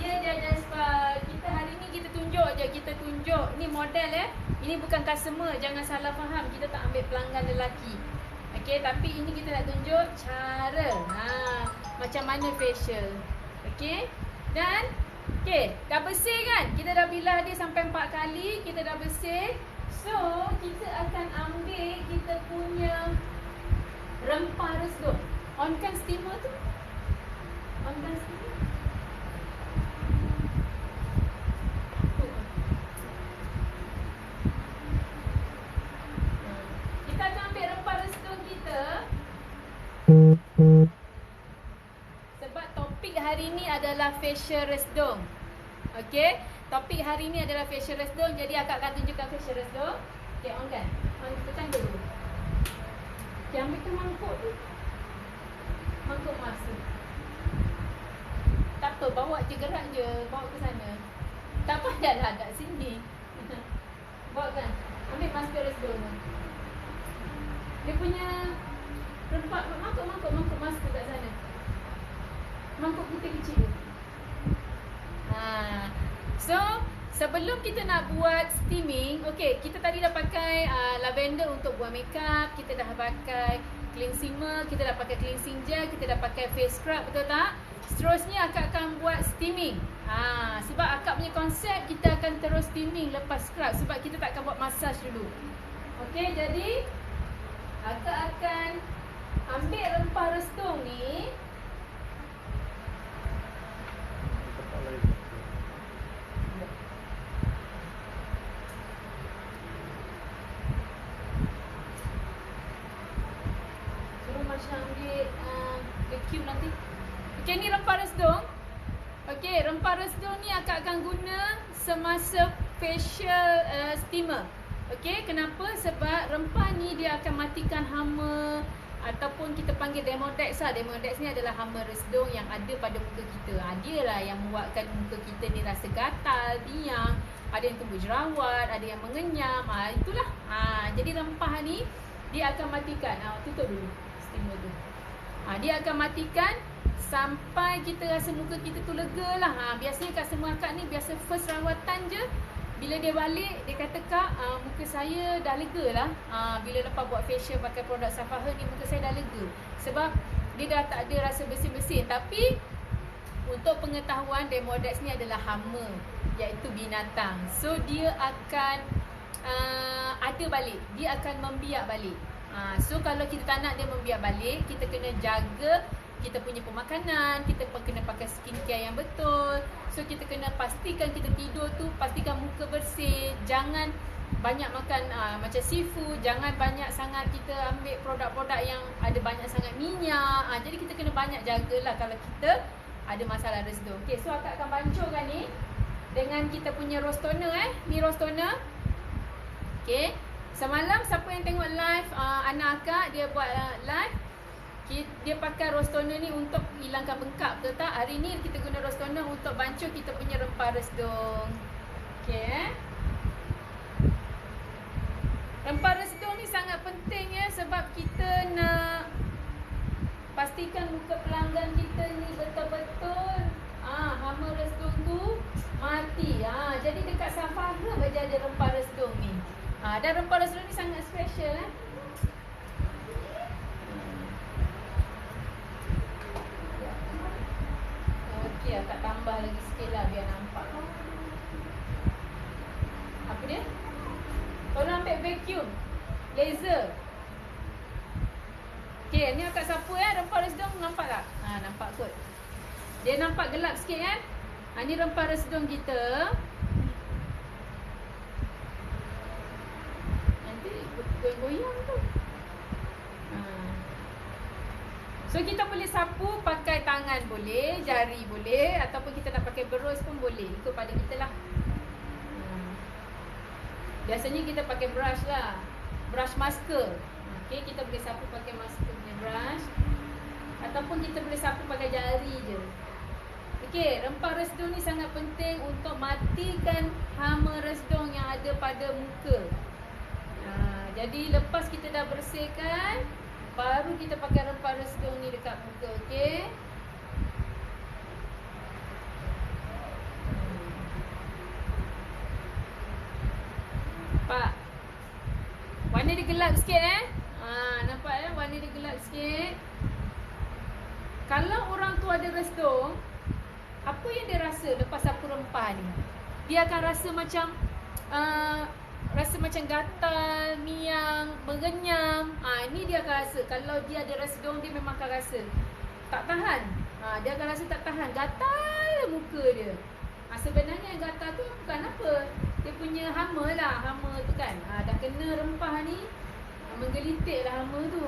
Ya, Jaja Spa. Kita hari ni kita tunjuk je. Kita tunjuk. Ni model Ini bukan customer. Jangan salah faham. Kita tak ambil pelanggan lelaki. Okey, tapi ini kita nak tunjuk cara. Macam mana facial. Okey. Dan okey, dah bersih kan? Kita dah bilas dia sampai 4 kali. Kita dah bersih. So, kita akan ambil kita punya rempah resdung. On-kan steamer tu. On-kan steamer. Kita akan ambil rempah resdung kita. Sebab topik hari ni adalah facial resdung. Okey, topik hari ni adalah facial resdung. Jadi akak akan tunjukkan facial resdung. Okey, on kan? On tekan dulu. Okey, ambilkan mangkuk tu. Mangkuk emas tu. Tak apa, bawa je, gerak je. Bawa ke sana. Tak payahlah kat sini. Bawa kan? Ambil masker resdung tu. Dia punya rempah, mangkuk masker kat sana. Mangkuk putih kecil tu. So, sebelum kita nak buat steaming, okey, kita tadi dah pakai lavender untuk buat makeup, kita dah pakai cleansing milk, kita dah pakai cleansing gel, kita dah pakai face scrub, betul tak? Seterusnya akak akan buat steaming. Sebab akak punya konsep kita akan terus steaming lepas scrub sebab kita tak akan buat massage dulu. Okey, jadi akak akan ambil rempah resdung ni. Tempat lain. Suruh macam ambil vacuum nanti. Okey, ni rempah resdung. Okey, rempah resdung ni akak akan guna semasa facial steamer. Okey, kenapa? Sebab rempah ni dia akan matikan hama ataupun kita panggil Demodex lah. Demodex ni adalah hama resdung yang ada pada muka kita. Dia lah yang membuatkan muka kita ni rasa gatal, biang, ada yang tumbuh jerawat, ada yang mengenyam. Itulah. Jadi rempah ni dia akan matikan. Tutup dulu steamer tu. Dia akan matikan sampai kita rasa muka kita tu lega lah. Biasanya customer akak ni biasa first rawatan je Bila dia balik, dia kata, "Kak, muka saya dah lega lah. Bila lepas buat facial pakai produk Safaha ni, muka saya dah lega. Sebab dia dah tak ada rasa bersin-bersin." Tapi untuk pengetahuan, Demodex ni adalah hama, iaitu binatang. So dia akan ada balik. Dia akan membiak balik. So kalau kita tak nak dia membiak balik, kita kena jaga kita punya pemakanan, kita pun kena pakai skincare yang betul. So kita kena pastikan kita tidur tu, pastikan muka bersih. Jangan banyak makan macam seafood. Jangan banyak sangat kita ambil produk-produk yang ada banyak sangat minyak. Jadi kita kena banyak jagalah kalau kita ada masalah resdung. Okay, so akak akan bancuhkan ni dengan kita punya rose toner. Ni rose toner. Okay, semalam siapa yang tengok live anak akak, dia buat live, dia pakai rose toner ni untuk hilangkan bengkak, betul tak? Hari ni kita guna rose toner untuk bancuh kita punya rempah resdung. Okay, rempah resdung ni sangat penting sebab kita nak pastikan muka pelanggan kita ni betul-betul hama resdung tu mati. Jadi dekat Safaha saja ada rempah resdung ni. Dan rempah resdung ni sangat special. Okey, akak tambah lagi sikit lah biar nampak. Apa dia? Tolong ambil vacuum laser. Okey, ni akak sapu rempah resdung, nampak tak? Nampak kot. Dia nampak gelap sikit kan? Ni rempah resdung kita. Nanti goyang-goyang tu. So kita boleh sapu pakai tangan boleh, jari boleh, ataupun kita nak pakai berus pun boleh. Ikut pada kita lah. Biasanya kita pakai brush lah, brush masker. Okay, kita boleh sapu pakai masker punya brush, ataupun kita boleh sapu pakai jari je. Okay, rempah resdung ni sangat penting untuk matikan hama resdung yang ada pada muka. Jadi lepas kita dah bersihkan, baru kita pakai rempah resdung ni dekat muka. Okay, nampak? Warna dia gelap sikit nampak warna dia gelap sikit. Kalau orang tu ada resdung, apa yang dia rasa lepas sapu rempah ni? Dia akan rasa macam gatal, miang, mengenyam. Ini dia akan rasa. Kalau dia ada resdung, dia memang akan rasa tak tahan. Dia akan rasa tak tahan, gatal muka dia. Sebenarnya yang gatal tu bukan apa, dia punya hama lah. Hama tu kan dah kena rempah ni, menggelitik lah hama tu.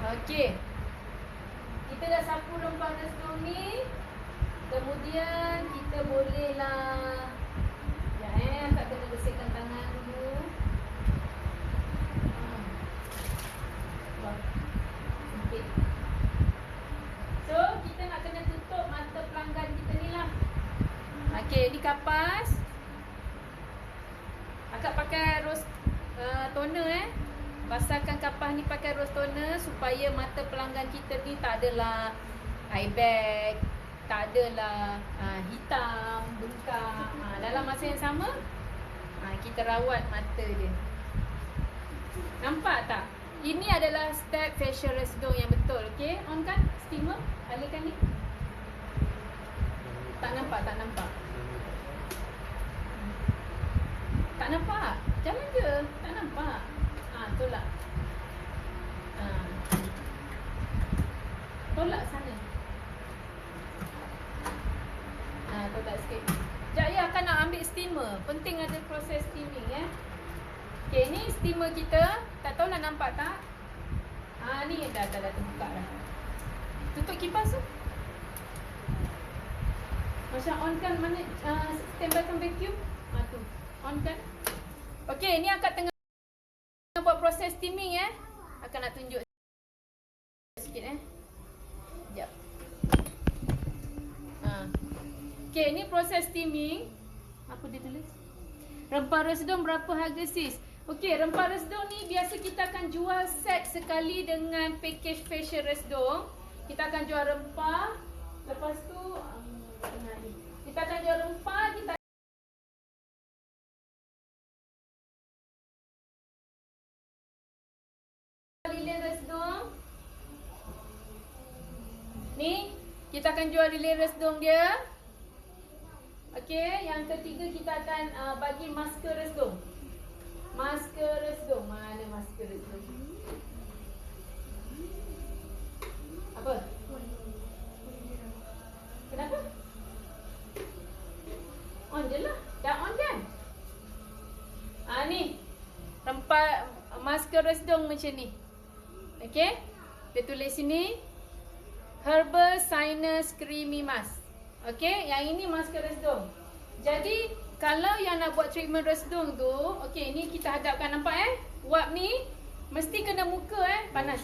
Okey, kita dah sapu rempah resdung ni. Kemudian kita bolehlah akak kena bersihkan tangan dulu. Sempit. So kita nak kena tutup mata pelanggan kita ni lah. Okey, ni kapas. Akak pakai rose toner Basahkan kapas ni pakai rose toner supaya mata pelanggan kita ni tak adalah eye bag, tak adalah hitam, bengkak. Dalam masa yang sama kita rawat mata dia. Nampak tak? Ini adalah step facial resdung yang betul. Okay, on kan steamer, alihkan ni. Tak nampak, tak nampak. Tak nampak? Jalan je, tak nampak. Tolak. Tolak sana. Tolak sikit. Sekejap ya, akan nak ambil steamer. Penting ada proses steaming Okay, ni steamer kita. Tak tahu nak nampak tak? Ni dah terbuka dah. Tutup kipas tu. Macam on kan mana standby kan vacuum? Tu. On kan? Okay, ni akak tengah buat proses steaming Akan nak tunjuk sikit Sekejap. Okay, ni proses steaming. Apa dia tulis? Rempah resdung berapa harga sis? Okay, rempah resdung ni biasa kita akan jual set sekali dengan package facial resdung. Kita akan jual rempah. Lepas tu Kita akan jual rempah, kita lilin resdung. Ni, kita akan jual lilin resdung dia. Okey, yang ketiga kita akan bagi masker resdung. Masker resdung. Mana masker resdung? Apa? Kenapa? On je lah. Dah on kan? Ni. Rempah masker resdung macam ni. Okey? Dia tulis sini. Herbal Sinus Creamy Mask. Okey? Yang ini masker resdung. Jadi, kalau yang nak buat treatment resdung tu, okey, ni kita hadapkan, nampak Wap ni mesti kena muka panas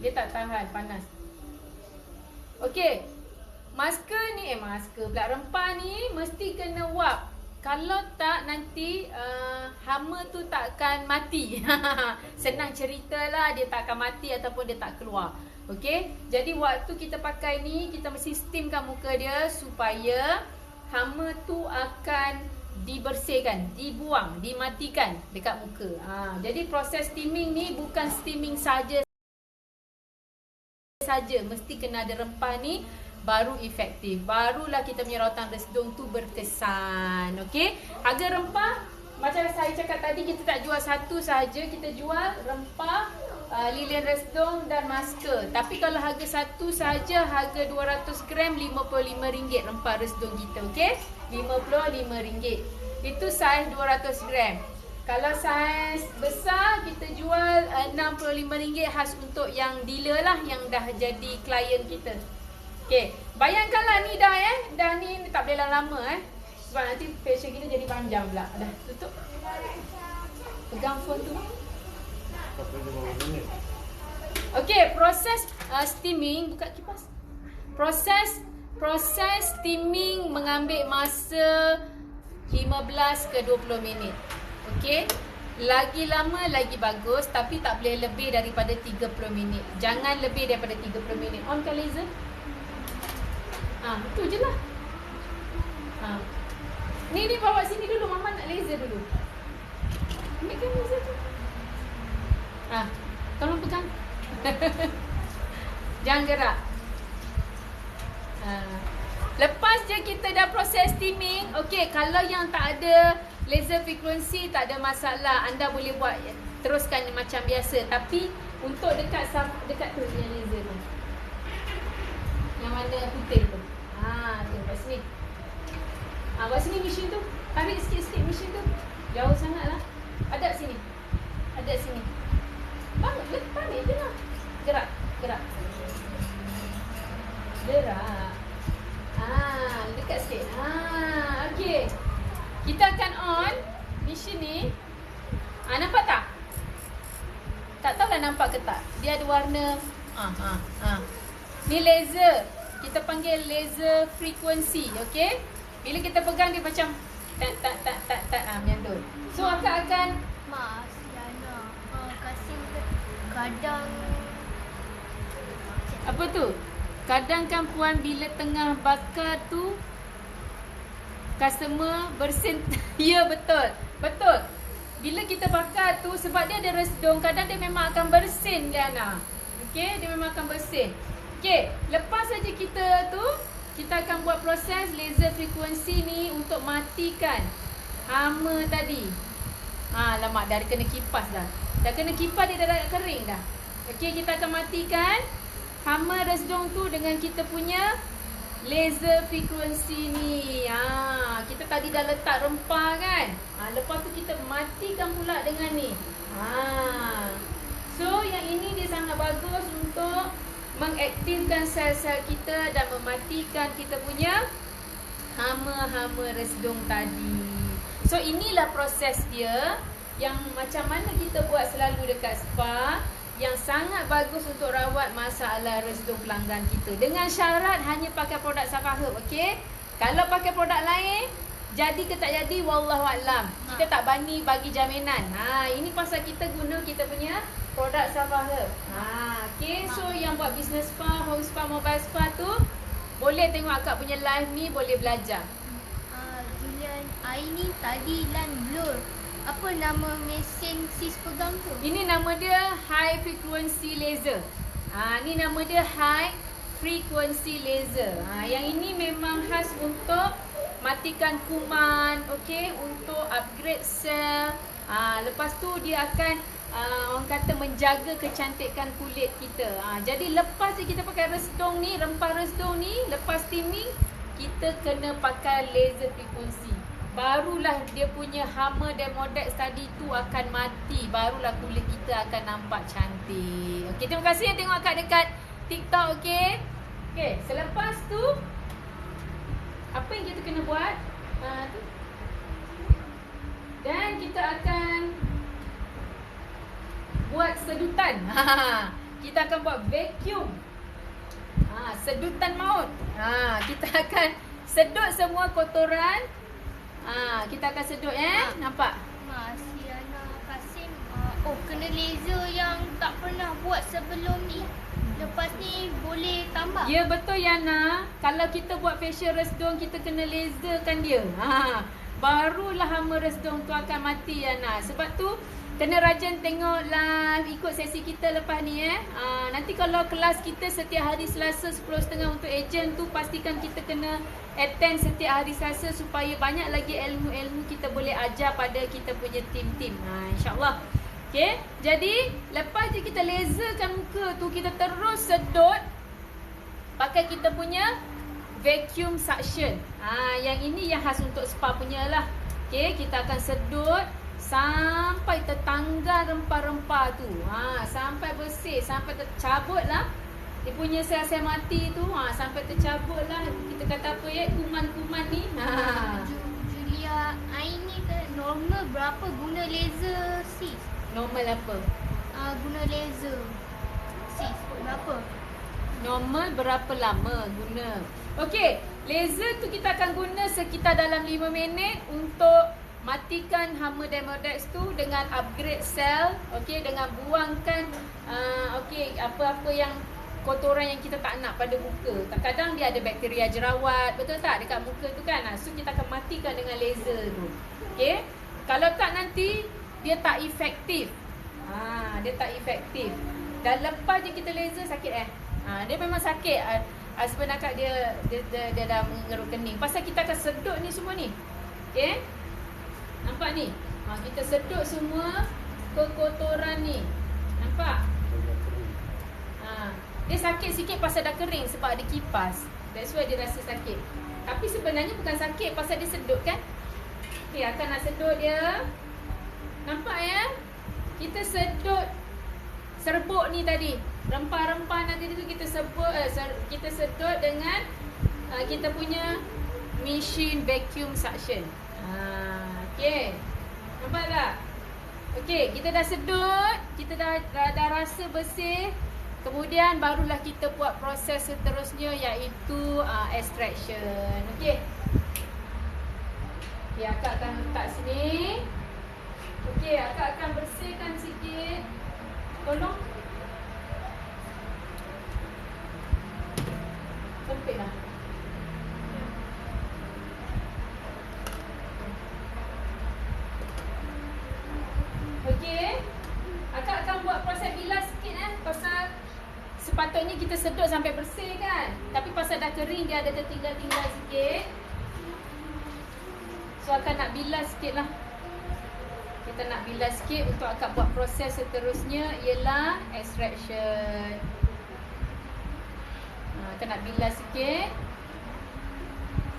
Dia tak tahan panas. Okey. Masker ni masker pula, rempah ni mesti kena wap. Kalau tak nanti hama tu tak akan mati. Senang ceritalah, dia tak akan mati ataupun dia tak keluar. Okey. Jadi waktu kita pakai ni, kita mesti steamkan muka dia supaya hama tu akan dibersihkan, dibuang, dimatikan dekat muka. Jadi proses steaming ni bukan steaming saja, mesti kena ada rempah ni baru efektif. Barulah kita punya rawatan resdung tu berkesan. Okey. Harga rempah macam saya cakap tadi, kita tak jual satu sahaja, kita jual rempah, lilin resdung dan masker. Tapi kalau harga satu sahaja, harga 200 gram RM55 rempah resdung kita. Okey. RM55. Itu saiz 200 gram. Kalau saiz besar, kita jual RM65 khas untuk yang dealer lah, yang dah jadi klien kita. Okey, bayangkanlah ni dah ni tak boleh lama sebab nanti facial kita jadi panjang pula. Dah tutup. Pegang phone tu. Okey, proses steaming, buka kipas. Proses steaming mengambil masa 15 ke 20 minit. Okey. Lagi lama lagi bagus, tapi tak boleh lebih daripada 30 minit. Jangan lebih daripada 30 minit. On-kan laser? Itu je lah. Ni bawa sini dulu, Mama nak laser dulu. Ambilkan laser tu. Tolong pegang. Jangan gerak. Lepas je kita dah proses steaming. Okey, kalau yang tak ada laser frekuensi tak ada masalah. Anda boleh buat teruskan macam biasa. Tapi untuk dekat tu yang laser tu. Yang mana putih tu. Buat sini. Buat sini mesin tu. Tarik sikit-sikit mesin tu. Jauh sangat lah. Hadap sini. Hadap sini. Lepas ni je lah. Gerak. Gerak. Dekat sikit. Okey. Kita akan on mesin ni. Nampak tak? Tak tahulah nampak ke tak. Dia ada warna. Ni laser. Kita panggil laser frekuensi. Okey. Bila kita pegang dia macam tak macam tu. So akak akan Mas Yana kasih kadang apa tu? Kadang kan puan bila tengah bakar tu customer bersin. Ya, betul. Betul. Bila kita bakar tu, sebab dia ada resdung, kadang dia memang akan bersin, Liana. Okey, dia memang akan bersin. Okey, lepas saja kita tu, kita akan buat proses laser frekuensi ni untuk matikan hama tadi. Lama dah kena kipas dah. Dah kena kipas, dia dah kering dah. Okey, kita akan matikan hama resdung tu dengan kita punya laser frekuensi ni. Kita tadi dah letak rempah kan. Lepas tu kita matikan pula dengan ni. So yang ini dia sangat bagus untuk mengaktifkan sel-sel kita dan mematikan kita punya hama-hama resdung tadi. So inilah proses dia yang macam mana kita buat selalu dekat spa, yang sangat bagus untuk rawat masalah resdung pelanggan kita. Dengan syarat hanya pakai produk Safa Herb, okey? Kalau pakai produk lain, jadi ke tak jadi, wallahualam. Kita tak bagi jaminan. Ini pasal kita guna kita punya produk Safa Herb. Okey, so yang buat business spa, home spa, mobile spa tu, Boleh tengok akak punya live ni, boleh belajar. Julian, air ni tadi lan blur. Apa nama mesin sis pegang tu? Ini nama dia high frequency laser. Ni nama dia high frequency laser. Yang ini memang khas untuk matikan kuman, okey, untuk upgrade sel. Lepas tu dia akan orang kata menjaga kecantikan kulit kita. Jadi lepas je kita pakai resdung ni, rempah resdung ni, lepas steaming, kita kena pakai laser frekuensi. Barulah dia punya hama demodex tadi tu akan mati. Barulah kulit kita akan nampak cantik. Okey, terima kasih yang tengok akak dekat TikTok, okey. Okey, selepas tu apa yang kita kena buat? Tu. Dan kita akan buat sedutan. Kita akan buat vacuum. Sedutan maut. Kita akan sedut semua kotoran. Kita akan sedut nampak? Siana Kasim. Kena laser yang tak pernah buat sebelum ni. Lepas ni boleh tambah. Ya betul Yana. Kalau kita buat facial resdung, kita kena laserkan dia. Barulah hama resdung tu akan mati Yana. Sebab tu kena rajin tengok live, ikut sesi kita lepas ni Nanti kalau kelas kita setiap hari Selasa 10.30 untuk ejen tu, pastikan kita kena attend setiap hari Selasa supaya banyak lagi ilmu-ilmu kita boleh ajar pada kita punya tim-tim. InsyaAllah. Okay, jadi lepas je kita laserkan muka tu, kita terus sedut pakai kita punya vacuum suction. Yang ini yang khas untuk spa punya lah. Okay, kita akan sedut sampai tertanggal rempah-rempah tu. Sampai bersih, sampai tercabut lah dia punya sel-sel mati tu. Sampai tercabut lah, kita kata apa kuman-kuman ni. Julia, air ni normal berapa guna laser sis? Normal apa? Guna laser sis berapa? Normal berapa lama guna? Okey, laser tu kita akan guna sekitar dalam 5 minit untuk matikan hama demodex tu dengan upgrade sel, okey, dengan buangkan apa-apa yang kotoran yang kita tak nak pada muka. Kadang-kadang dia ada bakteria jerawat, betul tak, dekat muka tu kan. So kita akan matikan dengan laser tu. Okey. Kalau tak nanti dia tak efektif. Dia tak efektif. Dan lepas je kita laser sakit dia memang sakit. Sebenarnya akak dia dah mengerut kening. Pasal kita akan sedut ni semua ni. Okey. Nampak ni? Kita sedut semua kekotoran ni. Nampak? Dia sakit sikit pasal dah kering sebab ada kipas. That's why dia rasa sakit. Tapi sebenarnya bukan sakit pasal dia sedut kan? Okay, akan nak sedut dia. Nampak ya? Kita sedut serbuk ni tadi. Rempah-rempah nanti tu kita kita sedut dengan kita punya machine vacuum suction. Okey. Nampak tak? Okey, kita dah sedut, kita dah rasa bersih. Kemudian barulah kita buat proses seterusnya, iaitu extraction. Okey. Okey, akak akan letak sini. Okey, akak akan bersihkan sikit. Tolong. Sempitlah. Okey. Akak akan buat proses bilas sikit pasal sepatutnya kita sedut sampai bersih kan. Tapi pasal dah kering dia ada tertinggal-tinggal sikit. So akak nak bilas sikit lah. Kita nak bilas sikit untuk akak buat proses seterusnya ialah extraction. Akak nak bilas sikit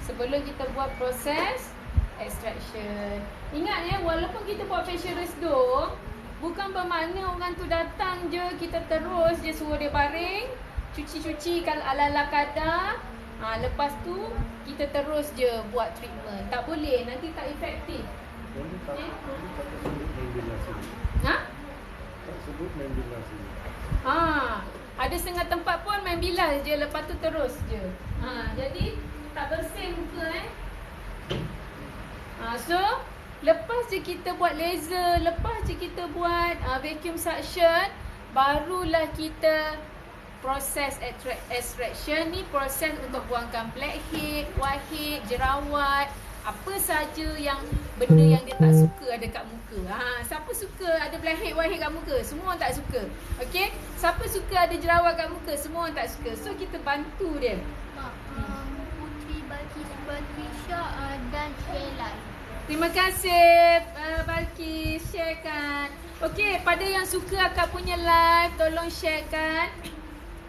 sebelum kita buat proses extraction. Ingat walaupun kita buat facial resdung, bukan bermakna orang tu datang je, kita terus je suruh dia baring, cuci-cuci kalau ala-ala kadar. Lepas tu kita terus je buat treatment. Tak boleh, nanti tak efektif. Tak sebut main bilas ni. Tak sebut main bilas ni. Ada setengah tempat pun main bilas je, lepas tu terus je. Jadi tak bersih muka So lepas je kita buat laser, lepas je kita buat vacuum suction, barulah kita proses extraction ni proses untuk buangkan blackhead, whitehead, jerawat, apa saja yang benda yang dia tak suka ada kat muka. Siapa suka ada blackhead, whitehead kat muka? Semua orang tak suka. Okey? Siapa suka ada jerawat kat muka? Semua orang tak suka. So kita bantu dia. Mak, Putri Balkis Batrisha dan Sheila. Terima kasih Balkis, sharekan. Okey, pada yang suka akak punya live, tolong sharekan.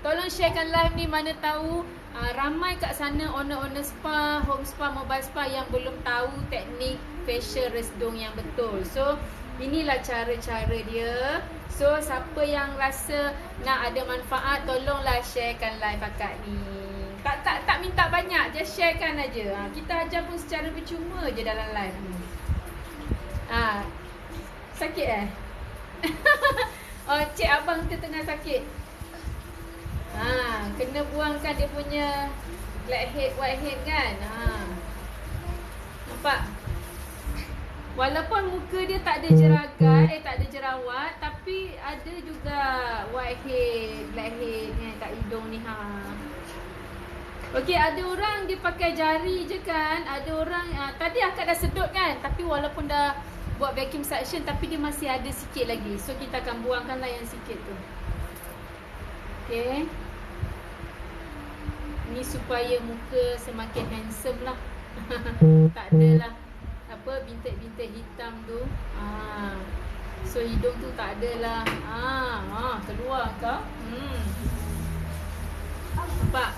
Tolong sharekan live ni, mana tahu ramai kat sana owner-owner spa, home spa, mobile spa yang belum tahu teknik facial resdung yang betul. So, inilah cara-cara dia. So, siapa yang rasa nak ada manfaat, tolonglah sharekan live akak ni. Tak minta banyak, just sharekan aja. Kita ajar pun secara percuma je dalam live ni. Sakit Oh, cik abang kita tengah sakit. Kena buangkan dia punya blackhead, whitehead kan. Nampak? Walaupun muka dia tak ada jeragat, tak ada jerawat, tapi ada juga whitehead, blackhead ni kat hidung ni. Okey, ada orang dia pakai jari je kan. Ada orang tadi akak dah sedut kan, tapi walaupun dah buat vacuum suction tapi dia masih ada sikit lagi. So kita akan buangkanlah yang sikit tu. Okey. Ni supaya muka semakin handsome lah. Tak adalah apa bintik-bintik hitam tu. So hidung tu tak adalah. Keluar kau. Nampak?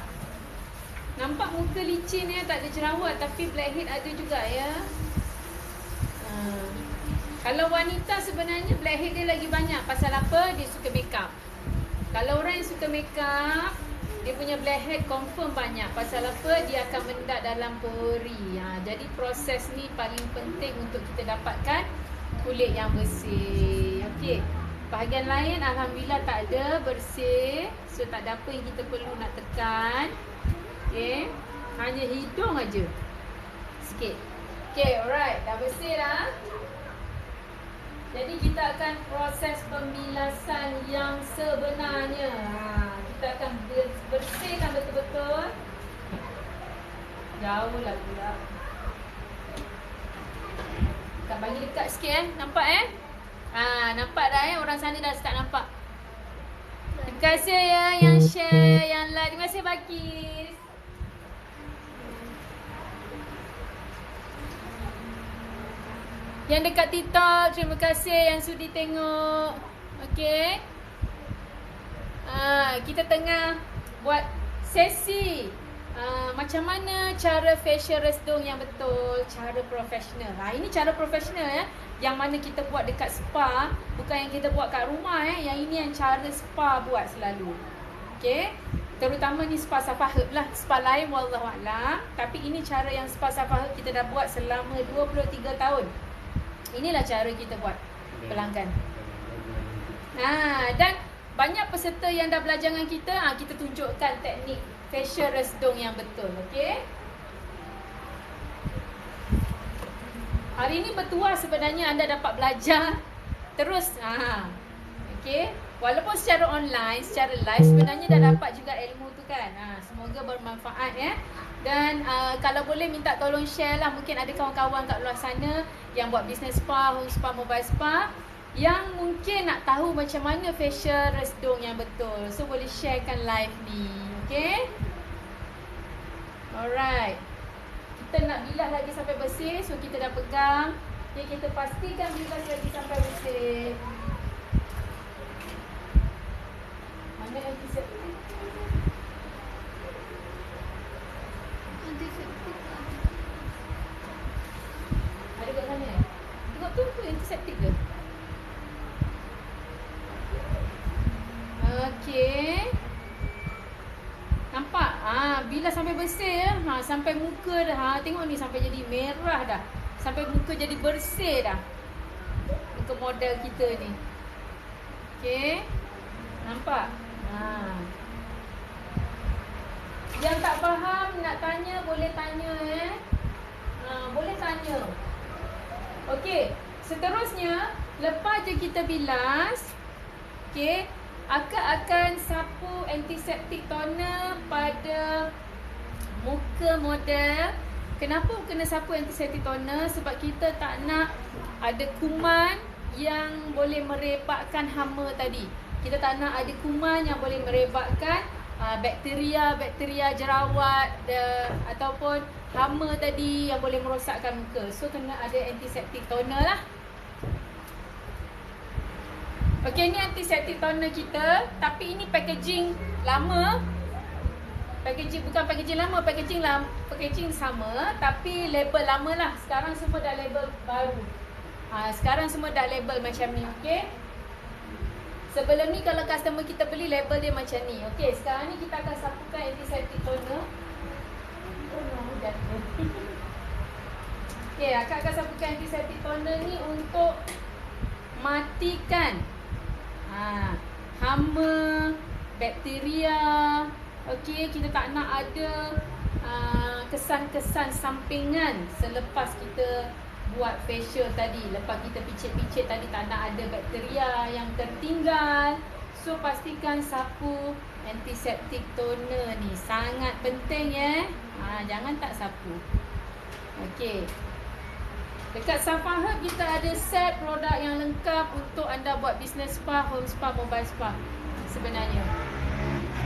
Nampak muka licin ya, tak ada jerawat tapi blackhead ada juga ya. Kalau wanita sebenarnya blackhead dia lagi banyak. Pasal apa? Dia suka makeup. Kalau orang yang suka makeup, dia punya blackhead confirm banyak. Pasal apa? Dia akan mendak dalam pori. Jadi proses ni paling penting untuk kita dapatkan kulit yang bersih. Okey. Bahagian lain alhamdulillah tak ada, bersih. So tak ada apa yang kita perlu nak tekan. Okey. Hanya hidung aja. Sikit. Okey, alright. Dah bersih dah. Jadi kita akan proses pembilasan yang sebenarnya. Kita akan bersihkan betul-betul. Jauh lah pula. Kita bagi dekat sikit nampak nampak dah orang sana dah start nampak. Terima kasih ya yang share, yang like. Terima kasih Bakis. Yang dekat TikTok, terima kasih yang sudi tengok. Okey. Kita tengah buat sesi macam mana cara facial resdung yang betul, cara profesional. Ini cara profesional yang mana kita buat dekat spa, bukan yang kita buat kat rumah Yang ini yang cara spa buat selalu. Okey. Terutama ni spa Safa Herb lah. Spa lain wallahualam, tapi ini cara yang spa Safa Herb kita dah buat selama 23 tahun. Inilah cara kita buat pelanggan. Dan banyak peserta yang dah belajar dengan kita, kita tunjukkan teknik facial resdung yang betul. Okey. Hari ni bertuah sebenarnya anda dapat belajar terus. Okey. Walaupun secara online, secara live sebenarnya dah dapat juga ilmu tu kan. Semoga bermanfaat Dan kalau boleh minta tolong share lah. Mungkin ada kawan-kawan kat luar sana yang buat bisnes spa, home spa, mobile spa, yang mungkin nak tahu macam mana facial resdung yang betul. So boleh sharekan live ni. Okay. Alright. Kita nak bilas lagi sampai bersih. So kita dah pegang. Okay, kita pastikan bilas lagi sampai bersih. Mana antiseptik? Ada kat sana Tengok tu antiseptik ke? Okey. Nampak? Bila sampai bersih sampai muka dah. Tengok ni sampai jadi merah dah. Sampai muka jadi bersih dah. Muka model kita ni. Okey. Nampak? Yang tak faham nak tanya boleh tanya boleh tanya. Okey, seterusnya lepas je kita bilas, okey, Akak akan sapu antiseptik toner pada muka model. Kenapa kena sapu antiseptik toner? Sebab kita tak nak ada kuman yang boleh merebakkan hama tadi. Kita tak nak ada kuman yang boleh merebakkan bakteria jerawat ataupun hama tadi yang boleh merosakkan muka. So kena ada antiseptik toner lah. Okey, ni antiseptik toner kita, tapi ini packaging lama. Bukan packaging lama, packaging sama, tapi label lama lah. Sekarang semua dah label baru. Sekarang semua dah label macam ni, okey. Sebelum ni kalau customer kita beli, label dia macam ni. Okey, sekarang ni kita akan sapukan antiseptik toner. Okey, akak akan sapukan antiseptik toner ni untuk matikan hama, bakteria. Okey, kita tak nak ada kesan-kesan sampingan selepas kita buat facial tadi. Lepas kita picit-picit tadi, tak nak ada bakteria yang tertinggal. So pastikan sapu antiseptik toner ni sangat penting jangan tak sapu. Okey, dekat Safa Herb kita ada set produk yang lengkap untuk anda buat business spa, home spa, mobile spa sebenarnya.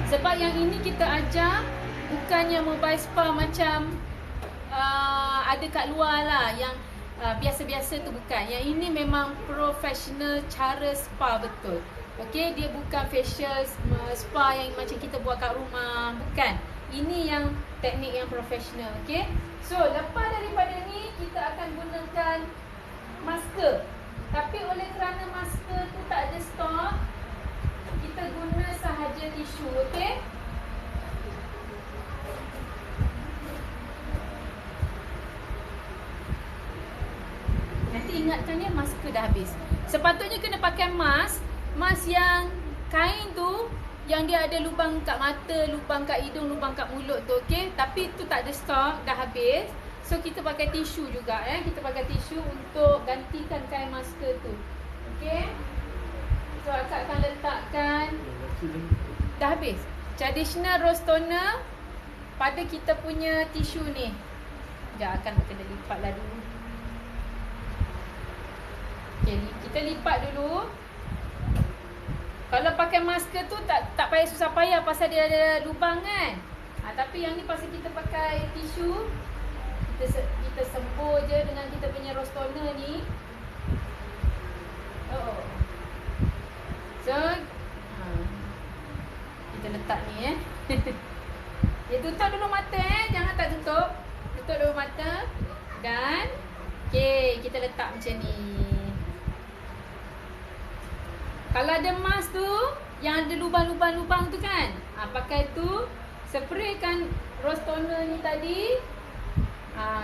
Sebab yang ini kita ajar bukannya mobile spa macam ada kat luar lah, yang biasa-biasa tu bukan. Yang ini memang professional cara spa betul. Okey, dia bukan facial spa yang macam kita buat kat rumah, bukan. Ini yang teknik yang profesional, okey. So, lepas daripada ni kita akan gunakan masker. Tapi oleh kerana masker tu tak ada stok, kita guna sahaja tisu, okey. Nanti ingatkan ya, masker dah habis. Sepatutnya kena pakai mask yang kain tu, yang dia ada lubang kat mata, lubang kat hidung, lubang kat mulut tu, okey. Tapi tu tak ada stok, dah habis. So kita pakai tisu juga kita pakai tisu untuk gantikan kain masker tu. Okey. So akak akan letakkan, dah habis, traditional rose toner pada kita punya tisu ni. Sekejap, akan kena lipat lah dulu. Okey, kita lipat dulu. Kalau pakai masker tu tak payah susah payah pasal dia ada lubang kan. Tapi yang ni pasal kita pakai tisu, kita sembur je dengan kita punya rose toner ni. So kita letak ni Dia tutup dulu mata jangan tak tutup. Tutup dulu mata. Dan okey, kita letak macam ni. Kalau ada mask tu yang ada lubang-lubang tu kan, pakai tu, spraykan rose toner ni tadi.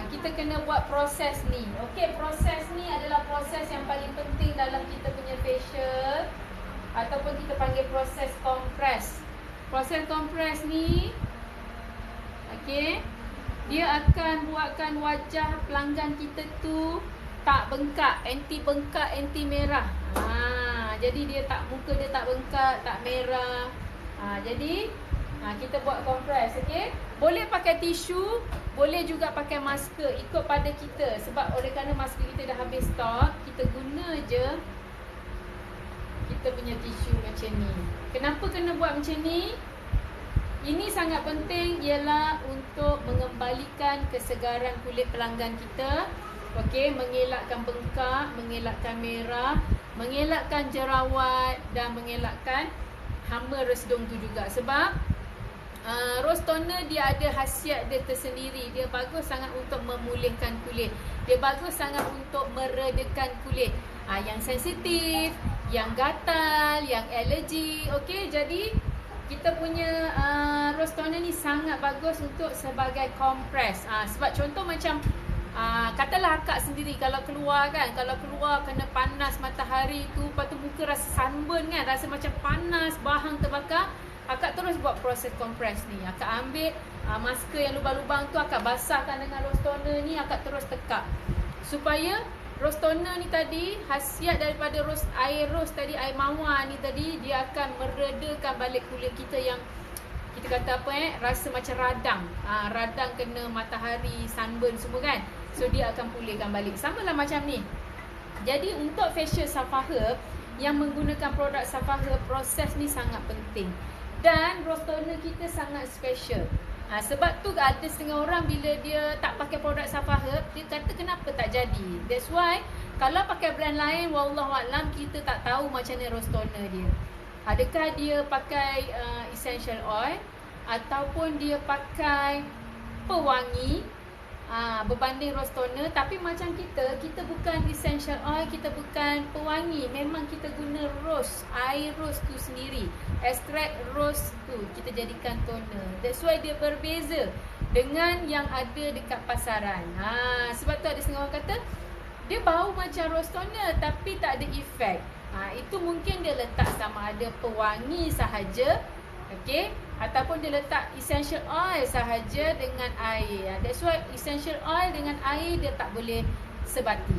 Kita kena buat proses ni. Okey, proses ni adalah proses yang paling penting dalam kita punya facial, ataupun kita panggil proses kompres. Proses kompres ni, okey, dia akan buatkan wajah pelanggan kita tu tak bengkak, anti bengkak, anti merah. Jadi dia muka dia tak bengkak, tak merah. Jadi kita buat kompres, okey. Boleh pakai tisu, boleh juga pakai masker, ikut pada kita. Sebab oleh kerana masker kita dah habis stok, kita guna je kita punya tisu macam ni. Kenapa kena buat macam ni? Ini sangat penting, ialah untuk mengembalikan kesegaran kulit pelanggan kita. Okey, mengelakkan bengkak, mengelakkan merah, mengelakkan jerawat dan mengelakkan hama resdung tu juga. Sebab rose toner dia ada khasiat dia tersendiri. Dia bagus sangat untuk memulihkan kulit. Dia bagus sangat untuk meredakan kulit yang sensitif, yang gatal, yang alergi. Okey, jadi kita punya rose toner ni sangat bagus untuk sebagai kompres. Sebab contoh macam katalah akak sendiri kalau keluar kan, kalau keluar kena panas matahari tu, lepas tu muka rasa sunburn kan, rasa macam panas, bahang terbakar, akak terus buat proses kompres ni. Akak ambil masker yang lubang-lubang tu, akak basahkan dengan rose toner ni, akak terus tekak supaya rose toner ni tadi, khasiat daripada air rose tadi, air mawar ni tadi, dia akan meredakan balik kulit kita yang kita kata rasa macam radang. Radang kena matahari, sunburn semua kan. So dia akan pulihkan balik. Sama lah macam ni. Jadi untuk facial Safa Herb yang menggunakan produk Safa Herb, proses ni sangat penting. Dan rose toner kita sangat special. Sebab tu ada setengah orang bila dia tak pakai produk Safa Herb, dia kata kenapa tak jadi. That's why kalau pakai brand lain, wallahualam kita tak tahu macam mana rose toner dia. Adakah dia pakai essential oil ataupun dia pakai pewangi berbanding rose toner. Tapi macam kita bukan essential oil, kita bukan pewangi. Memang kita guna rose, air rose tu sendiri, extract rose tu kita jadikan toner. That's why dia berbeza dengan yang ada dekat pasaran. Sebab tu ada setengah orang kata dia bau macam rose toner tapi tak ada efek. Itu mungkin dia letak sama ada pewangi sahaja, okey, ataupun dia letak essential oil sahaja dengan air. That's why essential oil dengan air dia tak boleh sebati.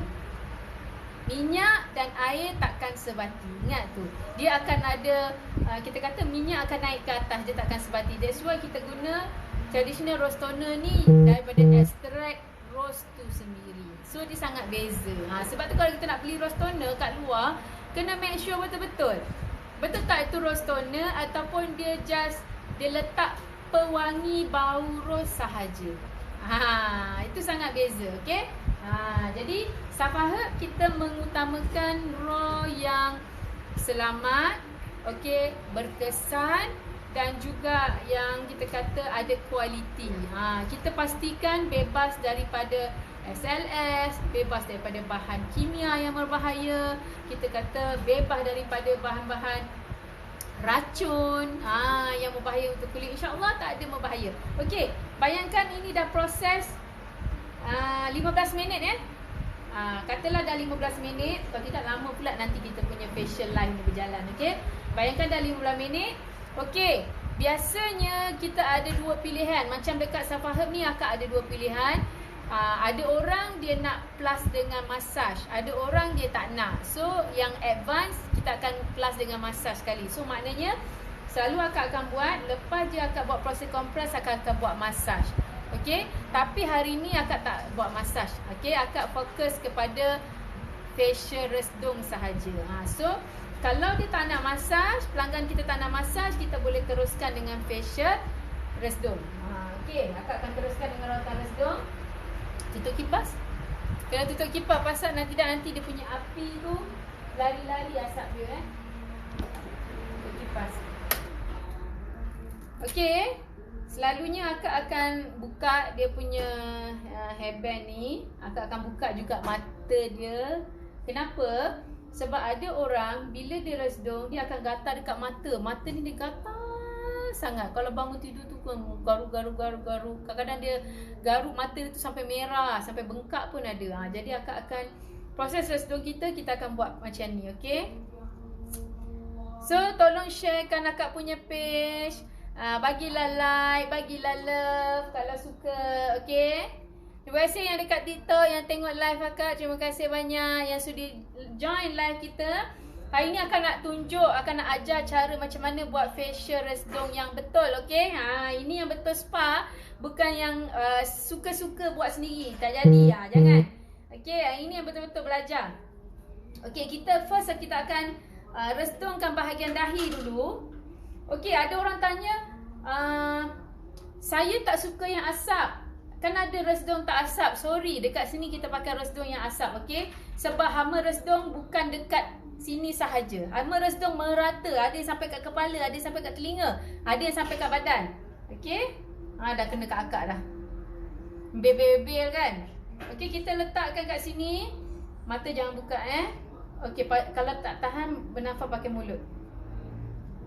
Minyak dan air takkan sebati. Ingat tu. Dia akan ada, kita kata minyak akan naik ke atas, dia takkan sebati. That's why kita guna traditional rose toner ni daripada extract rose tu sendiri. So dia sangat beza. Sebab tu kalau kita nak beli rose toner kat luar, kena make sure betul-betul. Betul tak itu rose toner ataupun dia letak pewangi bau rose sahaja. Itu sangat beza, okey? Jadi Safa Herb kita mengutamakan raw yang selamat, okey, berkesan dan juga yang kita kata ada kualiti. Kita pastikan bebas daripada SLS, bebas daripada bahan kimia yang berbahaya. Kita kata bebas daripada bahan-bahan racun yang berbahaya untuk kulit. InsyaAllah tak ada berbahaya. Okey, bayangkan ini dah proses 15 minit ya. Katalah dah 15 minit. Kalau tidak lama pula nanti kita punya facial line ni berjalan. Okey, bayangkan dah 15 minit. Okey, biasanya kita ada dua pilihan. Macam dekat Safa Herb ni akak ada dua pilihan. Ada orang dia nak plus dengan massage, ada orang dia tak nak. So yang advance kita akan plus dengan massage sekali. So maknanya selalu akak akan buat, lepas je akak buat proses kompres, akak akan buat massage. Okey, tapi hari ni akak tak buat massage. Okey, akak fokus kepada facial resdung sahaja. So kalau dia tak nak massage, pelanggan kita tak nak massage, kita boleh teruskan dengan facial resdung. Okey, akak akan teruskan dengan rawatan resdung. Tutup kipas. Kena tutup kipas pasal nanti dia punya api tu lari-lari asap dia Tutup kipas. Okey. Selalunya akak akan buka dia punya hairband ni. Akak akan buka juga mata dia. Kenapa? Sebab ada orang bila dia resdung dia akan gatal dekat mata. Mata ni dia gatal sangat. Kalau bangun tidur tu pun garu. Kadang-kadang dia garuk mata tu sampai merah, sampai bengkak pun ada. Jadi akak akan proses resdung kita akan buat macam ni, okey? So tolong sharekan akak punya page. Bagilah like, bagilah love kalau suka, okey? Terima kasih yang dekat TikTok yang tengok live akak. Terima kasih banyak yang sudi join live kita. Hari ni akan nak tunjuk, akan nak ajar cara macam mana buat facial resdung yang betul, okey? Ini yang betul spa, bukan yang suka-suka buat sendiri. Tak jadi, jangan. Okey, ini yang betul-betul belajar. Okey, kita akan resdungkan bahagian dahi dulu. Okey, ada orang tanya, saya tak suka yang asap. Kan ada resdung tak asap. Sorry, dekat sini kita pakai resdung yang asap, okey? Sebab hama resdung bukan dekat sini sahaja. Hama resdung merata. Ada yang sampai kat kepala, ada yang sampai kat telinga, ada yang sampai kat badan. Okey? Dah kena kat akak dah. Bebel-bebel kan? Okey, kita letakkan kat sini. Mata jangan buka Okey, kalau tak tahan bernafas pakai mulut.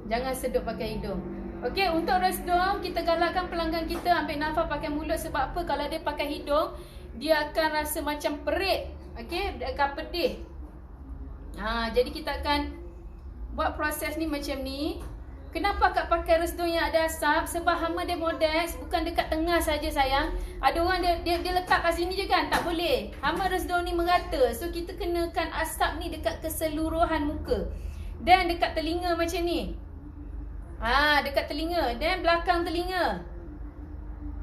Jangan sedut pakai hidung. Okey, untuk resdung kita galakkan pelanggan kita ambil nafas pakai mulut. Sebab apa? Kalau dia pakai hidung, dia akan rasa macam perit. Okey, dia akan pedih. Jadi kita akan buat proses ni macam ni. Kenapa akak pakai resdung yang ada asap? Sebab hama dia modest, bukan dekat tengah saja sayang. Ada orang dia letak kat sini je kan? Tak boleh. Hama resdung ni merata. So kita kenakan asap ni dekat keseluruhan muka. Dan dekat telinga macam ni. Dekat telinga. Dan belakang telinga.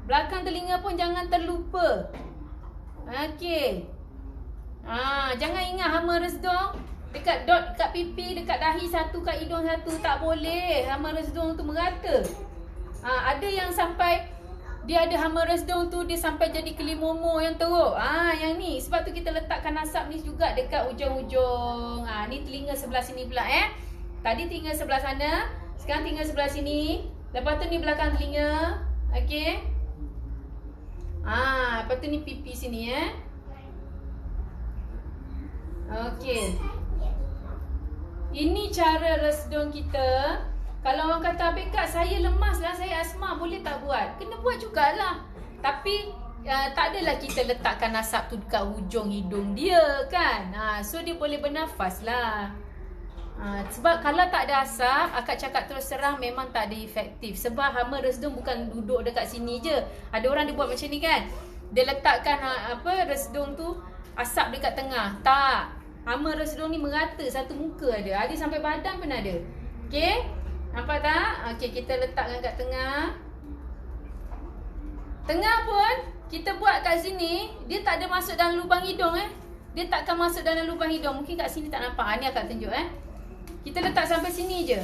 Belakang telinga pun jangan terlupa. Okey. Jangan ingat hama resdung dekat dot kat pipi, dekat dahi satu, kat hidung satu. Tak boleh. Hama resdung tu merata. Ada yang sampai dia ada hama resdung tu dia sampai jadi kelimomo yang teruk. Yang ni sebab tu kita letakkan asap ni juga dekat ujung-ujung. Ni telinga sebelah sini pula Tadi telinga sebelah sana, sekarang telinga sebelah sini. Lepas tu ni belakang telinga. Okey. Lepas tu ni pipi sini Okey. Ini cara resdung kita. Kalau orang kata, "Abang Kak, saya lemas lah, saya asma, boleh tak buat?" Kena buat jugalah. Tapi tak adalah kita letakkan asap tu dekat hujung hidung dia kan. So dia boleh bernafas lah. Sebab kalau tak ada asap, akak cakap terus terang memang tak ada efektif. Sebab hama resdung bukan duduk dekat sini je. Ada orang dia buat macam ni kan. Dia letakkan resdung tu asap dekat tengah. Tak. Hama resdung ni merata, satu muka ada. Ada sampai badan pun ada. Okey? Nampak tak? Okey, kita letakkan kat tengah. Tengah pun kita buat kat sini, dia tak ada masuk dalam lubang hidung Dia takkan masuk dalam lubang hidung. Mungkin kat sini tak nampak. Ni akak tunjuk Kita letak sampai sini je.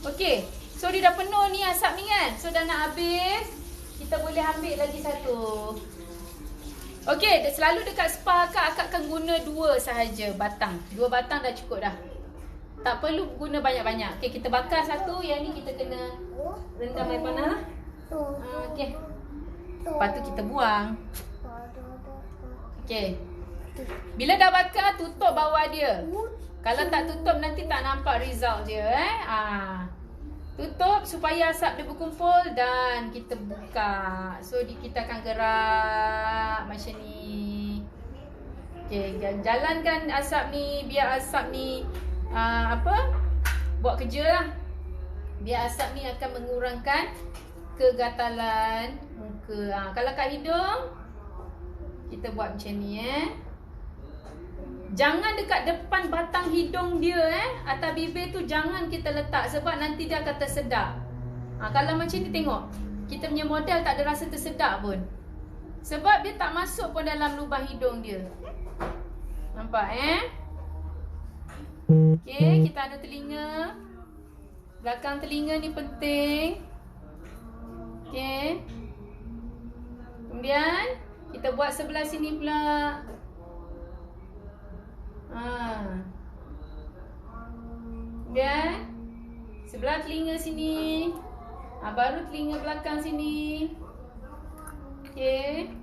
Okey. So dia dah penuh ni asap ni kan. So dah nak habis. Kita boleh ambil lagi satu. Okey, selalu dekat spa akak akan guna 2 sahaja batang. 2 batang dah cukup dah. Tak perlu guna banyak-banyak. Okey, kita bakar satu. Yang ni kita kena rendam air panas. Okey. Lepas tu kita buang. Okey. Bila dah bakar, tutup bawah dia. Kalau tak tutup nanti tak nampak result dia Tutup supaya asap dia berkumpul dan kita buka. So kita akan gerak macam ni. Okey, jalankan asap ni, biar asap ni buat kerja lah. Biar asap ni akan mengurangkan kegatalan muka. Kalau kat hidung, kita buat macam ni Jangan dekat depan batang hidung dia atau bibir tu jangan kita letak sebab nanti dia akan tersedak. Kalau macam ni tengok, kita punya model tak ada rasa tersedak pun. Sebab dia tak masuk pun dalam lubang hidung dia. Nampak Okey, kita ada telinga. Belakang telinga ni penting. Okey. Kemudian kita buat sebelah sini pula. Kemudian sebelah telinga sini. Baru telinga belakang sini. Okey.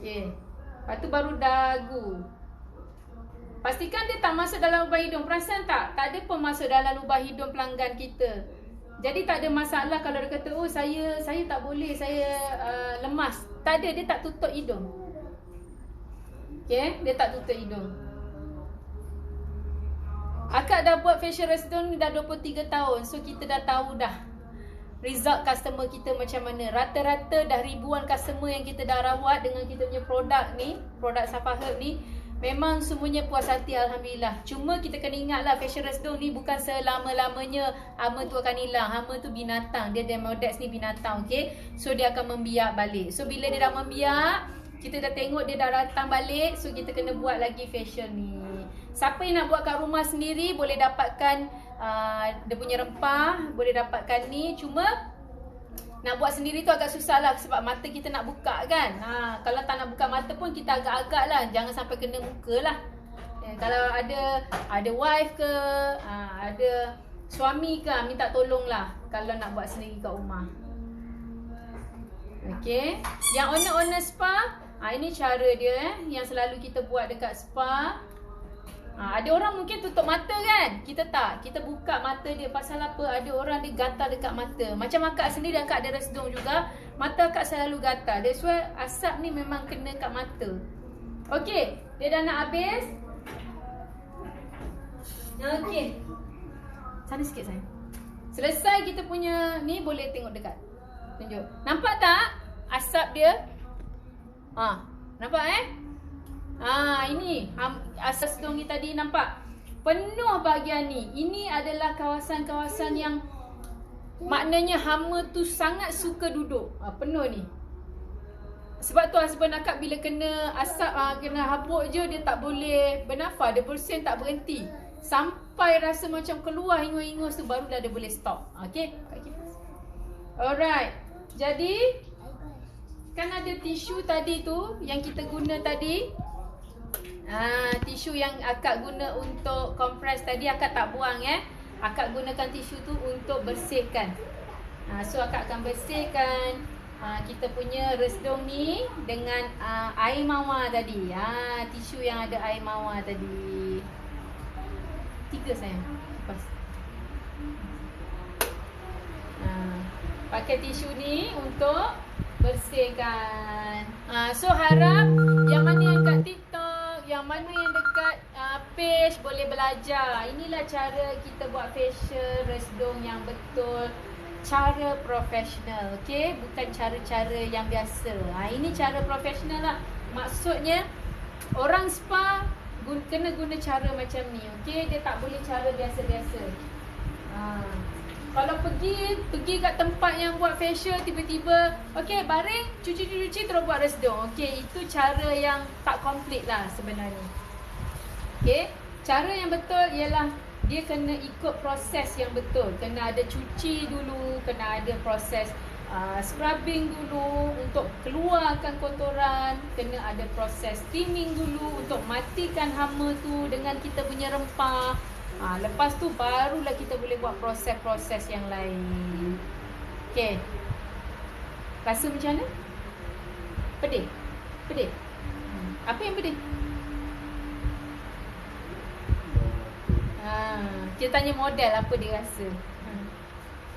Lepas tu baru dagu. Pastikan dia tak masuk dalam lubang hidung. Perasan tak? Tak ada pun masuk dalam lubang hidung pelanggan kita. Jadi tak ada masalah kalau dia kata, "Oh saya tak boleh, saya lemas." Tak ada, dia tak tutup hidung. Okey, dia tak tutup hidung. Akak dah buat facial resdung ni dah 23 tahun. So kita dah tahu dah result customer kita macam mana. Rata-rata dah ribuan customer yang kita dah rawat dengan kita punya produk ni, produk Safa Herb ni. Memang semuanya puas hati, alhamdulillah. Cuma kita kena ingatlah, facial resdung ni bukan selama-lamanya hama tu akan hilang. Hama tu binatang. Dia Demodex ni binatang, okey. So dia akan membiak balik. So bila dia dah membiak, kita dah tengok dia dah datang balik. So kita kena buat lagi facial ni. Siapa yang nak buat kat rumah sendiri boleh dapatkan dia punya rempah, boleh dapatkan ni. Cuma nak buat sendiri tu agak susah lah sebab mata kita nak buka kan. Kalau tak nak buka mata pun kita agak-agak lah. Jangan sampai kena muka lah. Kalau ada wife ke, ada suami ke, minta tolong lah kalau nak buat sendiri kat rumah. Okay. Yang owner-owner spa, ini cara dia yang selalu kita buat dekat spa. Ada orang mungkin tutup mata kan. Kita tak. Kita buka mata dia. Pasal apa? Ada orang dia gatal dekat mata. Macam akak sendiri, akak ada resdung juga. Mata akak selalu gatal. That's why asap ni memang kena kat mata. Okay. Dia dah nak habis. Okay. Sana sikit sayang. Selesai kita punya ni, boleh tengok dekat. Tunjuk. Nampak tak asap dia? Nampak ini asas sedung ni tadi, nampak? Penuh bahagian ni. Ini adalah kawasan-kawasan yang maknanya hama tu sangat suka duduk. Penuh ni. Sebab tu husband akak bila kena asap, kena habuk je, dia tak boleh bernafas, dia bersin tak berhenti. Sampai rasa macam keluar hingus-hingus tu, baru dah dia boleh stop. Okay. Alright. Jadi kan ada tisu tadi tu yang kita guna tadi. Tisu yang akak guna untuk kompres tadi, akak tak buang Akak gunakan tisu tu untuk bersihkan. So akak akan bersihkan kita punya resdung ni dengan air mawar tadi. Tisu yang ada air mawar tadi. 3 sayang. Lepas. Pakai tisu ni untuk bersihkan. So harap yang mana yang kat TikTok, yang mana yang dekat page boleh belajar. Inilah cara kita buat facial resdung yang betul, cara profesional, okey, bukan cara-cara yang biasa. Ini cara profesional lah. Maksudnya orang spa kena guna cara macam ni, okey. Dia tak boleh cara biasa-biasa. Kalau pergi kat tempat yang buat facial, tiba-tiba okey, baring, cuci terus buat resdung. Okey, itu cara yang tak komplit lah sebenarnya. Okey, cara yang betul ialah dia kena ikut proses yang betul. Kena ada cuci dulu, kena ada proses scrubbing dulu untuk keluarkan kotoran, kena ada proses steaming dulu untuk matikan hama tu dengan kita punya rempah. Lepas tu barulah kita boleh buat proses-proses yang lain. Okey. Rasa macam mana? Pedih? Apa yang pedih? Kita tanya model apa dia rasa.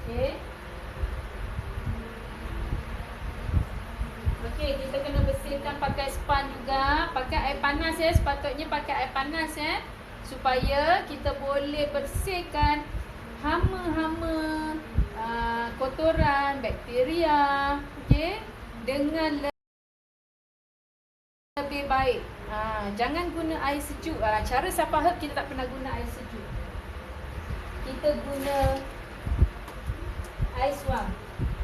Okey. Okey, kita kena bersihkan pakai span juga. Pakai air panas sepatutnya pakai air panas supaya kita boleh bersihkan hama-hama, kotoran, bakteria, okey, dengan lebih baik. Jangan guna air sejuk. Cara Safa Herb kita tak pernah guna air sejuk. Kita guna air suam.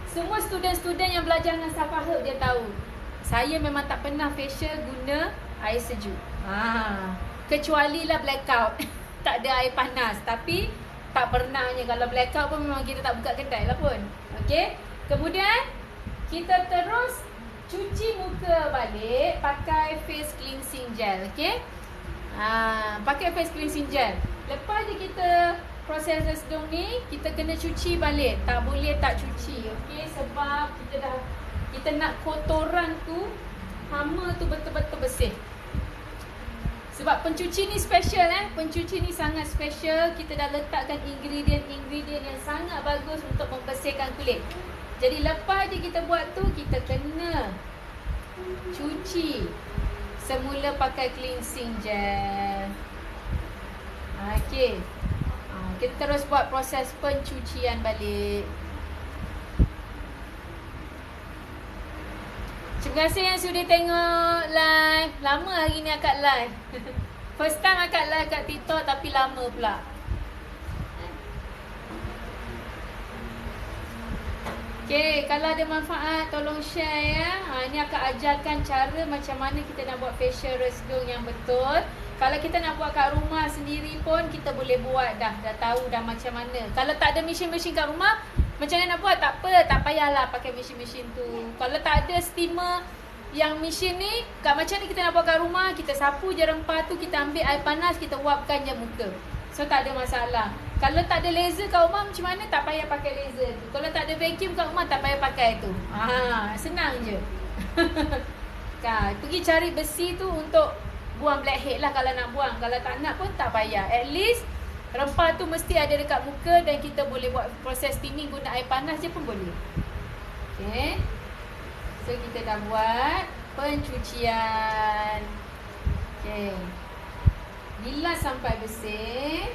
Semua student-student yang belajar dengan Safa Herb dia tahu. Saya memang tak pernah facial guna air sejuk. Kecuali lah blackout. Tak ada air panas. Tapi tak pernahnya kalau blackout pun memang kita tak buka kedai lah pun. Okey. Kemudian kita terus cuci muka balik pakai face cleansing gel. Okey. Pakai face cleansing gel. Lepas je kita proses resdung ni, kita kena cuci balik. Tak boleh tak cuci. Okey, sebab kita nak kotoran tu, hama tu betul-betul bersih. Sebab pencuci ni special Pencuci ni sangat special. Kita dah letakkan ingredient yang sangat bagus untuk membersihkan kulit. Jadi lepas je kita buat tu, kita kena cuci semula pakai cleansing gel. Okey. Kita terus buat proses pencucian balik. Terima kasih yang sudi tengok live. Lama hari ni akak live. First time akak live kat TikTok tapi lama pula. Okay, kalau ada manfaat tolong share Ini akak ajarkan cara macam mana kita nak buat facial resdung yang betul. Kalau kita nak buat kat rumah sendiri pun kita boleh buat dah tahu dah macam mana. Kalau tak ada mesin-mesin kat rumah, macam mana nak buat? Tak apa, tak payahlah pakai mesin-mesin tu. Kalau tak ada steamer yang mesin ni, macam mana kita nak buat kat rumah? Kita sapu je rempah tu, kita ambil air panas, kita uapkan je muka. So tak ada masalah. Kalau tak ada laser kat rumah macam mana? Tak payah pakai laser tu. Kalau tak ada vacuum kat rumah, tak payah pakai tu. Senang je. Pergi cari besi tu untuk buang blackhead lah kalau nak buang. Kalau tak nak pun tak payah. At least rempah tu mesti ada dekat muka dan kita boleh buat proses steaming guna air panas je pun boleh. Okay. So kita dah buat pencucian. Okay. Bilas sampai bersih.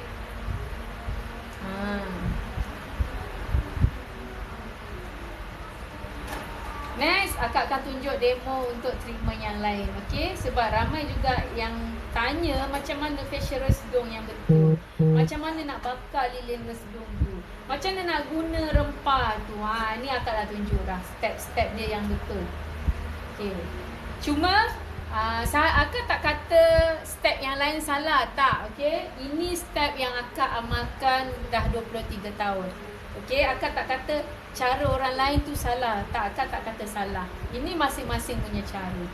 Next, akak akan tunjuk demo untuk treatment yang lain. Okay, sebab ramai juga yang tanya macam mana facial resdung yang betul. Macam mana nak bakar lilin resdung tu. Macam mana nak guna rempah tu. Ni akak dah tunjuk dah step-step dia yang betul. Okay. Cuma akak tak kata step yang lain salah, tak. Okay, ini step yang akak amalkan dah 23 tahun. Okay, akak tak kata cara orang lain tu salah, tak. Akak tak kata salah. Ini masing-masing punya cara.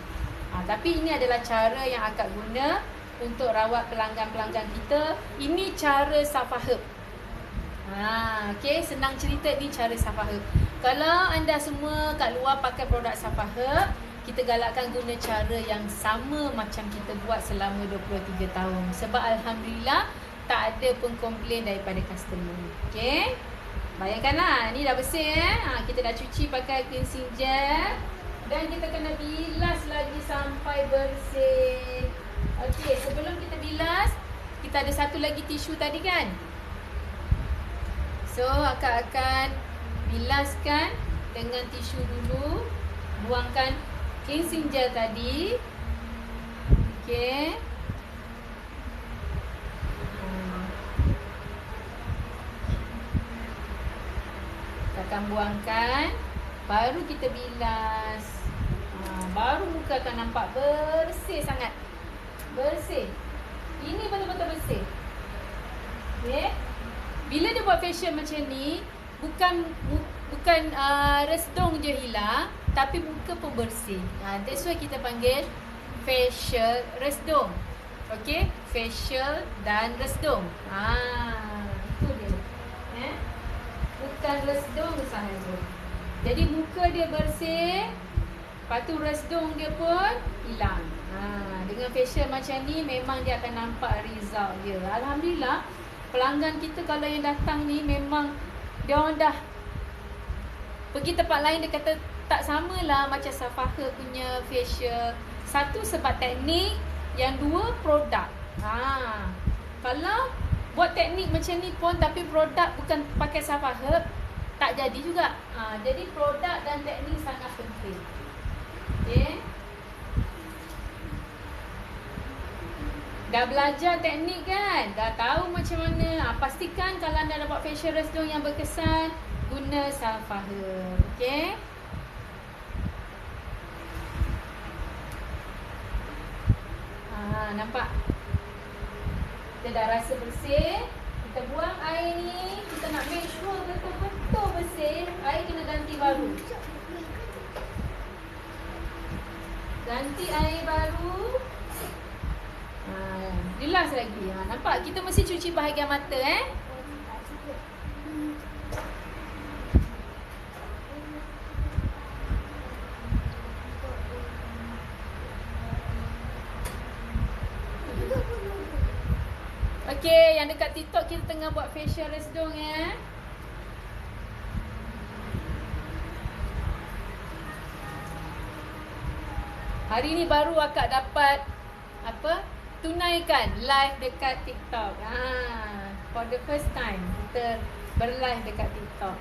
Tapi ini adalah cara yang akak guna untuk rawat pelanggan-pelanggan kita. Ini cara Safa Herb. Okay, senang cerita ni cara Safa Herb. Kalau anda semua kat luar pakai produk Safa Herb, kita galakkan guna cara yang sama macam kita buat selama 23 tahun. Sebab Alhamdulillah tak ada pun komplain daripada customer. Okay, bayangkanlah, ni dah bersih kita dah cuci pakai cleansing gel. Dan kita kena bilas lagi sampai bersih. Okay, sebelum kita bilas, kita ada satu lagi tisu tadi kan. So, akak akan bilaskan dengan tisu dulu. Buangkan cleansing gel tadi. Okay. Kita akan buangkan. Baru kita bilas. Baru muka akan nampak bersih sangat. Bersih. Ini betul-betul bersih. Okay. Bila dia buat facial macam ni, bukan resdung je hilang, tapi muka pun bersih. That's why kita panggil facial resdung. Okay, facial dan resdung. Itu dia. Bukan resdung sahaja. Jadi muka dia bersih, lepas tu resdung dia pun hilang. Dengan facial macam ni memang dia akan nampak result dia. Alhamdulillah, pelanggan kita kalau yang datang ni memang dia orang dah pergi tempat lain, dia kata tak samalah macam Safa Herb punya facial. Satu sebab teknik, yang dua produk. Kalau buat teknik macam ni pun tapi produk bukan pakai Safa Herb, tak jadi juga. Jadi produk dan teknik sangat penting. Okay. Dah belajar teknik kan? Dah tahu macam mana. Pastikan kalau anda nak buat facial resdung yang berkesan, guna Safa Herb. Okay. Nampak? Kita dah rasa bersih. Kita buang air ni. Kita nak make sure betul-betul bersih. Air kena ganti baru. Ganti air baru. Bilas lagi. Nampak? Kita mesti cuci bahagian mata Okay, yang dekat TikTok kita tengah buat facial resdung Hari ni baru akak dapat tunaikan live dekat TikTok. For the first time kita berlive dekat TikTok.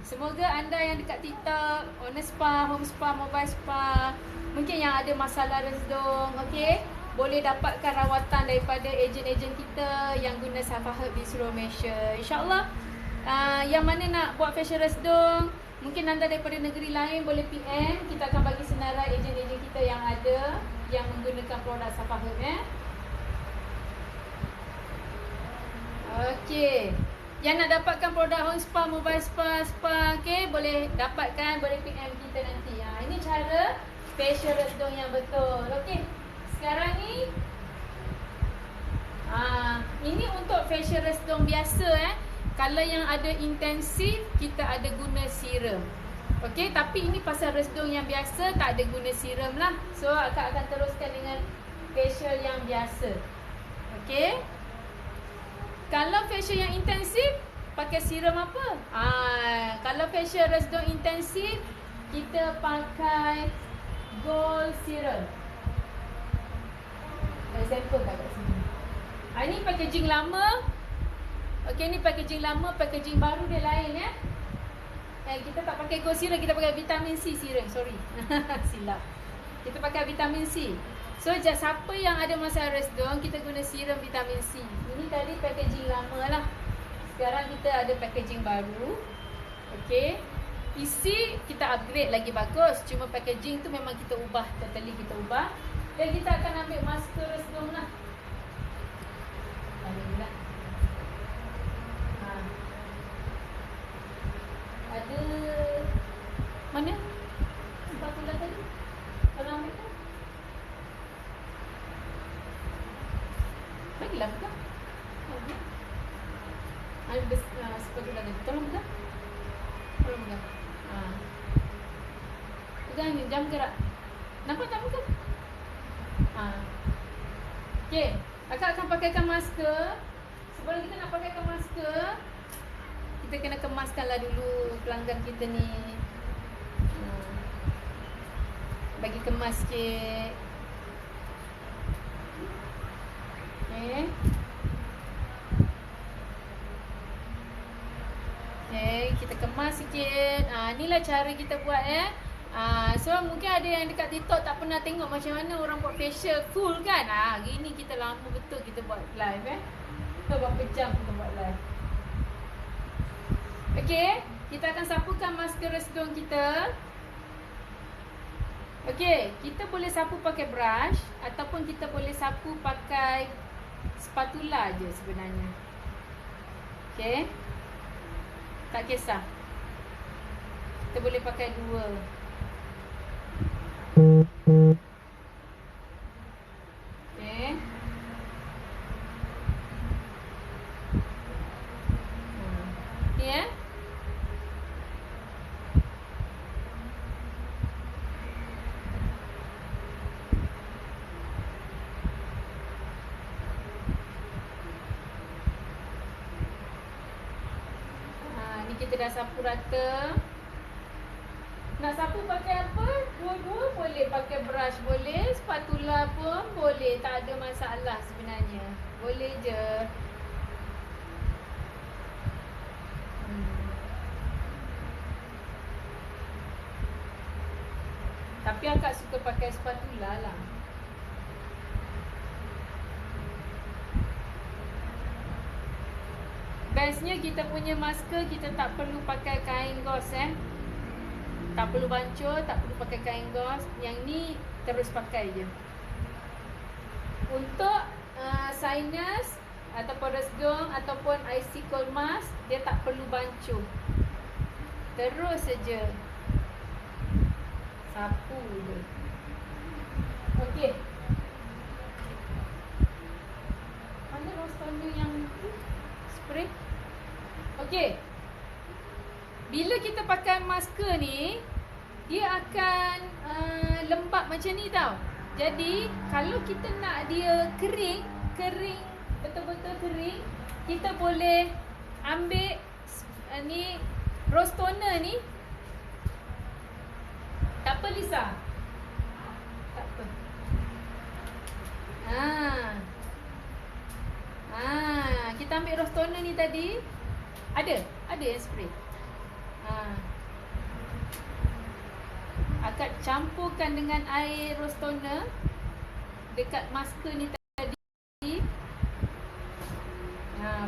Semoga anda yang dekat TikTok, Honest Spa, Home Spa, Mobile Spa, mungkin yang ada masalah resdung, okay, boleh dapatkan rawatan daripada ejen-ejen kita yang guna Safa Herb di seluruh Malaysia. InsyaAllah yang mana nak buat facial resdung, mungkin anda daripada negeri lain boleh PM. Kita akan bagi senarai ejen-ejen kita yang ada yang menggunakan produk Safa Herb Okay. Yang nak dapatkan produk Home Spa, Mobile Spa, okay, boleh dapatkan, boleh PM kita nanti. Ini cara facial resdung yang betul. Okay. Sekarang ni ini untuk facial resdung biasa Kalau yang ada intensif, kita ada guna serum. Okay, tapi ini pasal resdung yang biasa, tak ada guna serum lah. So akak akan teruskan dengan facial yang biasa. Okay. Kalau facial yang intensif, pakai serum apa? Kalau facial resdung intensif, kita pakai gold serum. Sampel kat sini. Ini packaging lama. Okey, ni packaging lama, packaging baru dia lain kita tak pakai gold serum, kita pakai vitamin C serum. Sorry. Silap. Kita pakai vitamin C. So, siapa yang ada masalah resdung, kita guna serum vitamin C. Ini tadi packaging lama lah. Sekarang kita ada packaging baru. Okey. Isi kita upgrade lagi bagus. Cuma packaging tu memang kita ubah. Totally kita ubah. Dan kita akan ambil masker resdung lah. Ambil pula. Ada mana? Spatula tadi. Kalau ambil tu. Bagilah buka. Ada spatula tadi. Tolong buka. Tolong buka. Pegang ni, jam gerak. Nampak tak buka? Okey, akak akan pakaikan masker. Sebelum kita nak pakaikan masker, kita kena kemaskanlah dulu pelanggan kita ni. Bagi kemas sikit. Okey. Okey, kita kemas sikit. Inilah cara kita buat so mungkin ada yang dekat TikTok tak pernah tengok macam mana orang buat facial full kan. Hari ni kita lama betul kita buat live berapa jam kita buat live. Okey, kita akan sapukan masker resdung kita. Okey, kita boleh sapu pakai brush ataupun kita boleh sapu pakai spatula je sebenarnya. Okey. Tak kisah. Kita boleh pakai dua. Okey. Ni ni kita dah sapu rata. Nak sapu pakai apa? Dua-dua boleh. Pakai brush boleh, spatula pun boleh. Tak ada masalah sebenarnya. Boleh je. Tapi akak suka pakai spatula lah. Bestnya kita punya masker kita tak perlu pakai kain gauze tak perlu bancuh, tak perlu pakai kain gauze. Yang ni terus pakai je. Untuk sinus ataupun resdung ataupun icicle mask, dia tak perlu bancuh. Terus saja sapu je. Okey. Mana rostoner yang spray? Okey. Bila kita pakai masker ni, dia akan lembap macam ni tau. Jadi kalau kita nak dia kering, betul-betul kering, kita boleh ambil ni rose toner ni. Tak apa Lisa. Tak apa. Kita ambil rose toner ni tadi. Ada yang spray. Akak campurkan dengan air rose toner dekat masker ni tadi.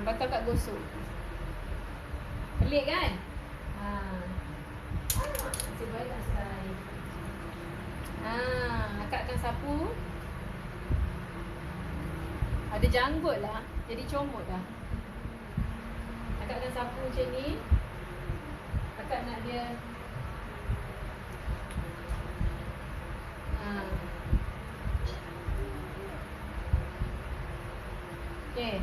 Bakal akak gosok. Pelik kan? Nasib baik tak selai. Akak akan sapu. Ada janggut lah. Jadi comot lah. Akak akan sapu macam ni. Akak nak dia okay.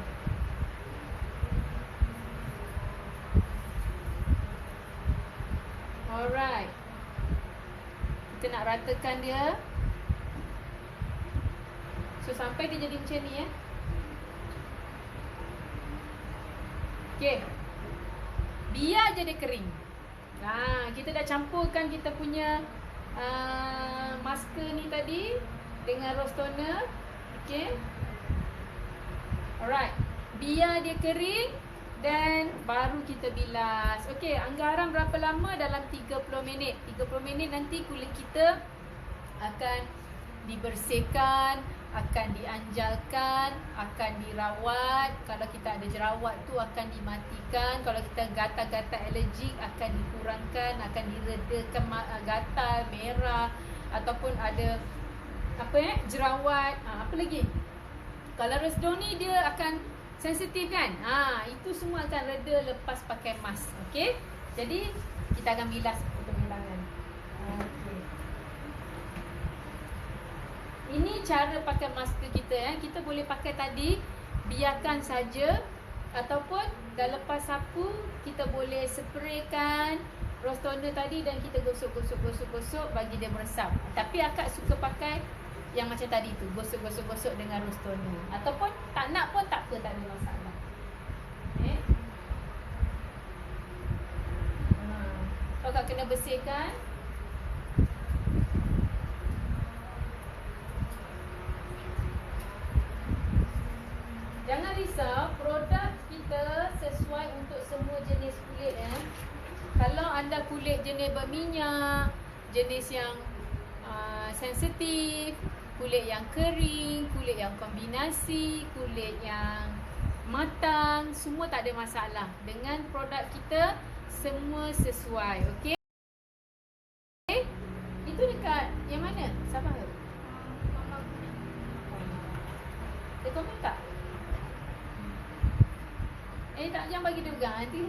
Alright. Kita nak ratakan dia. So sampai dia jadi macam ni okay. Biar je dia kering. Kita dah campurkan kita punya masker ni tadi dengan rose toner. Okay. Alright. Biar dia kering. Dan baru kita bilas. Okey, anggaran berapa lama? Dalam 30 minit. 30 minit nanti kulit kita akan dibersihkan, akan dianjalkan, akan dirawat. Kalau kita ada jerawat tu akan dimatikan. Kalau kita gatal-gatal alergik akan dikurangkan, akan diredakan gatal, merah ataupun ada jerawat. Apa lagi? Kalau resdung ni dia akan sensitif kan? Itu semua akan reda lepas pakai mask. Okey? Jadi kita akan bilas untuk bilangan. Okey. Ini cara pakai masker kita. Kita boleh pakai tadi, biarkan saja, ataupun dah lepas sapu kita boleh spraykan rose toner tadi dan kita gosok bagi dia meresap. Tapi akak suka pakai yang macam tadi tu, gosok dengan rose toner. Ataupun tak nak pun tak apa, tak ada masalah. Akak kena bersihkan. Jangan risau, produk kita sesuai untuk semua jenis kulit. Kalau anda kulit jenis berminyak, jenis yang sensitif, kulit yang kering, kulit yang kombinasi, kulit yang matang, semua tak ada masalah. Dengan produk kita semua sesuai. Okey? Itu dekat yang mana? Sabah ke? Dia komen tak? Tak, jangan bagi dia pegang nanti.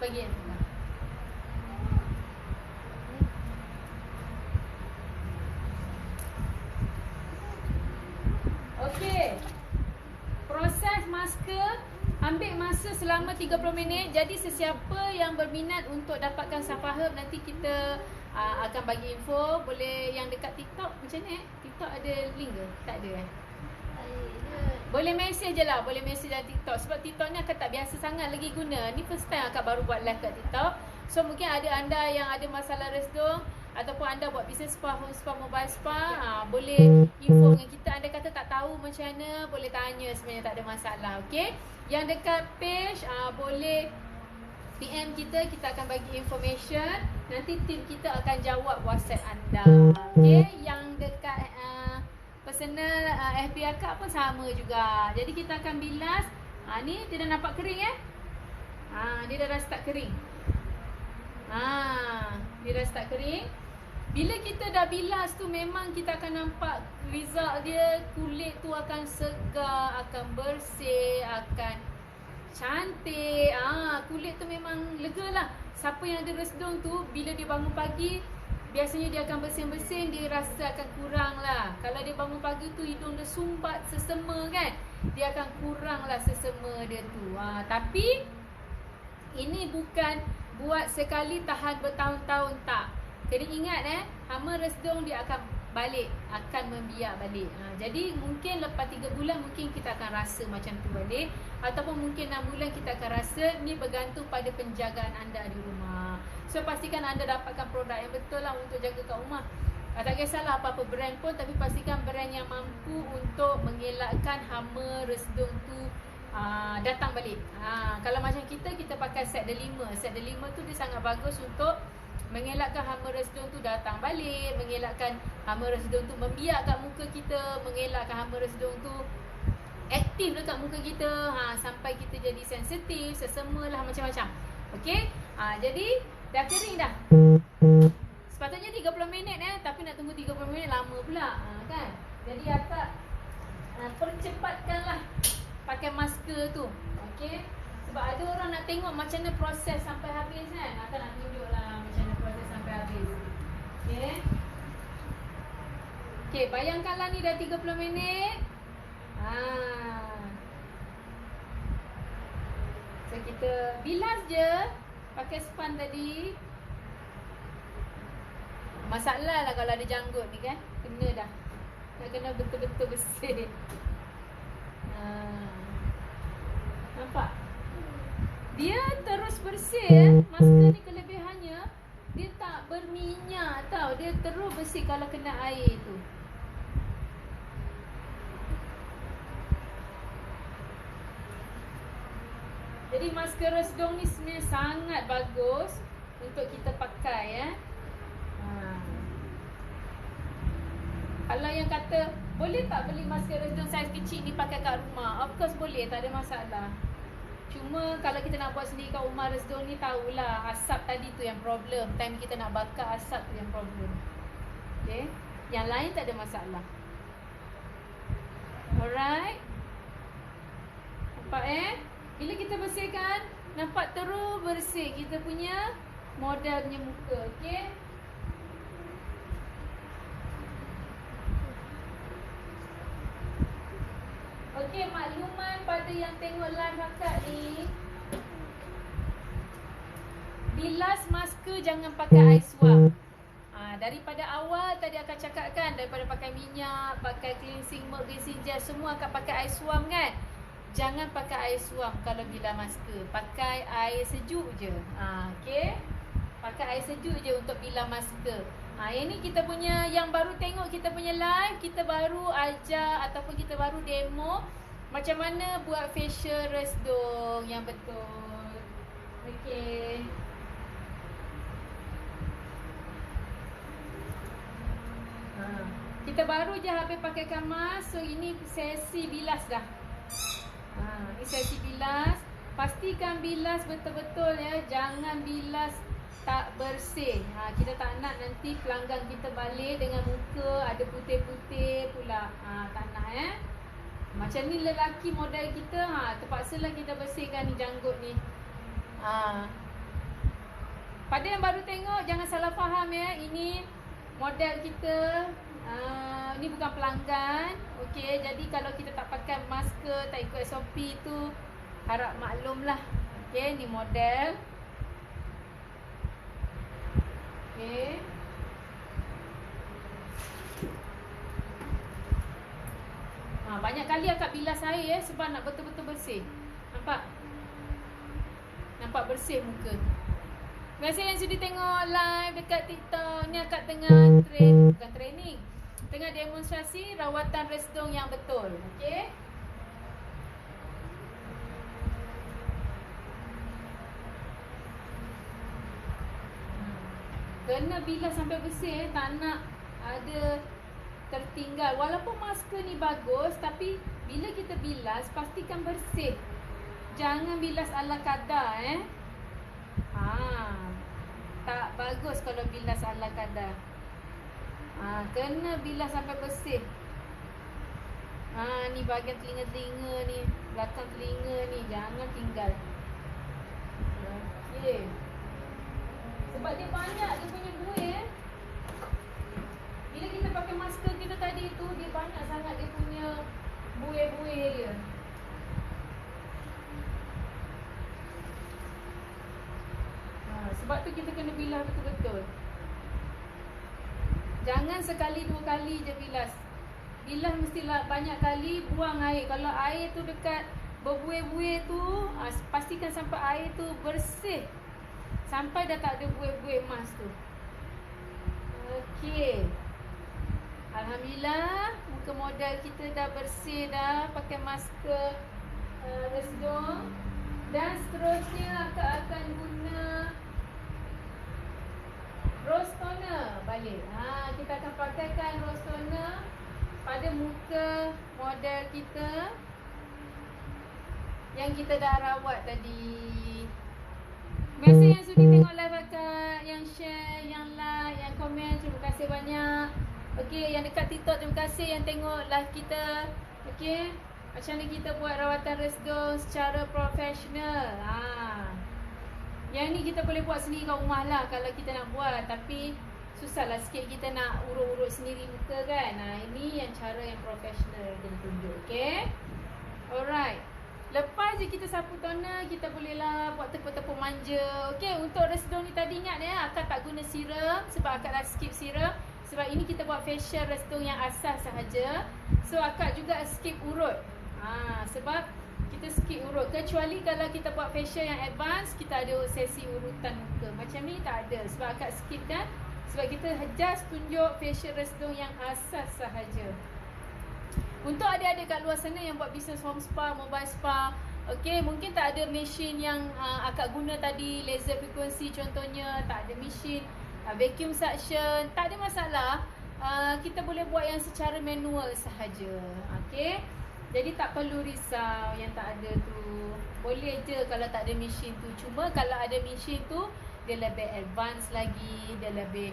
Bagi yang pegang. Okey. Proses masker ambil masa selama 30 minit. Jadi sesiapa yang berminat untuk dapatkan Safa Herb, nanti kita akan bagi info. Boleh yang dekat TikTok macam ni TikTok ada link ke? Tak ada Boleh mesej je lah. Boleh mesej dalam TikTok. Sebab TikTok ni akak tak biasa sangat lagi guna. Ni first time akak baru buat live kat TikTok. So mungkin ada anda yang ada masalah resdung, ataupun anda buat bisnes spa, home spa, mobile spa, boleh info dengan kita. Anda kata tak tahu macam mana, boleh tanya sebenarnya, tak ada masalah. Okay? Yang dekat page boleh PM kita. Kita akan bagi information. Nanti tim kita akan jawab WhatsApp anda. Okay? Yang dekat personal FB akak pun sama juga. Jadi kita akan bilas. Ni dia dah nampak kering dia dah start kering. Dia dah start kering. Bila kita dah bilas tu, memang kita akan nampak result dia. Kulit tu akan segar, akan bersih, akan cantik. Kulit tu memang lega lah. Siapa yang ada resdung tu, bila dia bangun pagi, biasanya dia akan bersin-bersin, dia rasa akan kurang lah. Kalau dia bangun pagi tu hidung dia sumbat sesema kan, dia akan kurang lah sesema dia tu. Tapi ini bukan buat sekali tahan bertahun-tahun, tak. Kena ingat hama resdung dia akan balik, akan membiak balik. Jadi mungkin lepas 3 bulan mungkin kita akan rasa macam tu balik, ataupun mungkin 6 bulan kita akan rasa. Ni bergantung pada penjagaan anda di rumah. So pastikan anda dapatkan produk yang betul lah untuk jaga kat rumah. Tak kisahlah apa-apa brand pun, tapi pastikan brand yang mampu untuk mengelakkan hama resdung tu datang balik. Kalau macam kita pakai set de 5. Set de 5 tu dia sangat bagus untuk mengelakkan hama resdung tu datang balik, mengelakkan hama resdung tu membiak kat muka kita, mengelakkan hama resdung tu aktif dekat muka kita, sampai kita jadi sensitif, sesema lah, macam-macam. Okey? Jadi dah kering dah. Sepatutnya 30 minit tapi nak tunggu 30 minit lama pula, kan? Jadi akak percepatkanlah pakai masker tu. Okey? Sebab ada orang nak tengok macam mana proses sampai habis kan. Akak nak tunjuklah macam mana proses sampai habis. Okey? Okey, bayangkanlah ni dah 30 minit. So kita bilas je pakai span tadi. Masalah lah kalau ada janggut ni kan. Kena dah. Nak kena betul-betul bersih. Nampak? Dia terus bersih. Masker ni kelebihannya, dia tak berminyak tau. Dia terus bersih kalau kena air tu. Jadi masker resdung ni sebenarnya sangat bagus untuk kita pakai ya. Kalau yang kata boleh tak beli masker resdung saiz kecil ni pakai kat rumah? Of course boleh, tak ada masalah. Cuma kalau kita nak buat sendiri kat rumah resdung ni, tahulah asap tadi tu yang problem. Time kita nak bakar asap tu yang problem. Okay, yang lain tak ada masalah. Alright. Nampak bila kita bersihkan, nampak terus bersih kita punya model punya muka. Okay. Okey, makluman pada yang tengok live akak ni, bilas masker jangan pakai air suam. Daripada awal tadi akak cakapkan, daripada pakai minyak, pakai cleansing milk, cleansing gel, semua akak pakai air suam kan. Jangan pakai air suam kalau bilas masker. Pakai air sejuk je. Okey. Pakai air sejuk je untuk bilas masker. Yang ni kita punya, yang baru tengok kita punya live, kita baru ajar ataupun kita baru demo macam mana buat facial resdung yang betul. Okey. Kita baru je habis pakaikan mask. So ini sesi bilas dah. Ini sesi bilas. Pastikan bilas betul-betul ya. Jangan bilas tak bersih. Kita tak nak nanti pelanggan kita balik dengan muka ada putih-putih pula. Tak nak Macam ni lelaki model kita, terpaksalah kita bersihkan ni janggut ni. Pada yang baru tengok, jangan salah faham ya. Ini model kita. Ni bukan pelanggan. Okey, jadi kalau kita tak pakai masker, tak ikut SOP tu, harap maklumlah. Okey, ni model. Okey. Banyak kali akak bilas air sebab nak betul-betul bersih. Nampak? Nampak bersih muka. Terima kasih yang sudi tengok live dekat TikTok. Ni akak tengah bukan training, tengah demonstrasi rawatan resdung yang betul. Okey. Kena bilas sampai bersih tak nak ada tertinggal. Walaupun masker ni bagus, tapi bila kita bilas pastikan bersih. Jangan bilas ala kadar tak bagus kalau bilas ala kadar. Kena bilas sampai bersih. Ni bahagian telinga-telinga ni, belakang telinga ni, jangan tinggal. Okey. Sebab dia banyak dia punya buih Bila kita pakai masker kita tadi tu, dia banyak sangat dia punya buih-buih dia. Sebab tu kita kena bilas betul-betul. Jangan sekali dua kali je bilas. Bilas mestilah banyak kali, buang air. Kalau air tu dekat berbuih-buih tu, pastikan sampai air tu bersih, sampai dah tak ada buih-buih emas tu. Okey. Alhamdulillah, muka model kita dah bersih dah pakai masker resdung. Dan seterusnya akak akan guna rose toner balik. Kita akan pakaikan rose toner pada muka model kita yang kita dah rawat tadi. Terima kasih yang sudi tengok live akak, yang share, yang like, yang komen. Terima kasih banyak. Okey, yang dekat TikTok terima kasih yang tengok live kita. Okey, macam ni kita buat rawatan resdung secara profesional. Yang ni kita boleh buat sendiri kat rumah lah kalau kita nak buat. Tapi susahlah sikit kita nak urut-urut sendiri muka kan. Ini yang cara yang profesional kita tunjuk. Okay. Alright. Lepas je kita sapu toner, kita bolehlah buat tepuk-tepuk manja. Okay, untuk resdung ni tadi ingat akak tak guna serum sebab akak dah skip serum. Sebab ini kita buat facial resdung yang asas sahaja. So akak juga skip urut. Sebab kita skip urut. Kecuali kalau kita buat facial yang advance, kita ada sesi urutan muka. Macam ni tak ada sebab akak skip kan. Sebab kita just tunjuk facial resdung yang asas sahaja. Untuk adik-adik kat luar sana yang buat bisnes home spa, mobile spa, Okey, mungkin tak ada mesin yang akak guna tadi, laser frequency contohnya, tak ada mesin vacuum suction, tak ada masalah. Kita boleh buat yang secara manual sahaja. Okey. Jadi tak perlu risau yang tak ada tu. Boleh je kalau tak ada mesin tu. Cuma kalau ada mesin tu, dia lebih advance lagi, dia lebih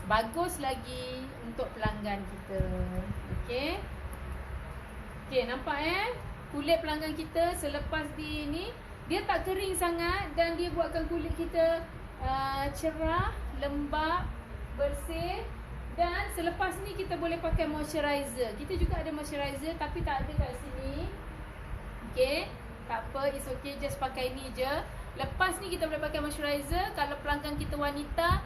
bagus lagi untuk pelanggan kita. Okey. Okey, nampak kulit pelanggan kita selepas di ni, dia tak kering sangat dan dia buatkan kulit kita cerah, lembap, bersih. Dan selepas ni kita boleh pakai moisturizer. Kita juga ada moisturizer tapi tak ada kat sini. Okay, tak apa, it's okay, just pakai ni je. Lepas ni kita boleh pakai moisturizer. Kalau pelanggan kita wanita,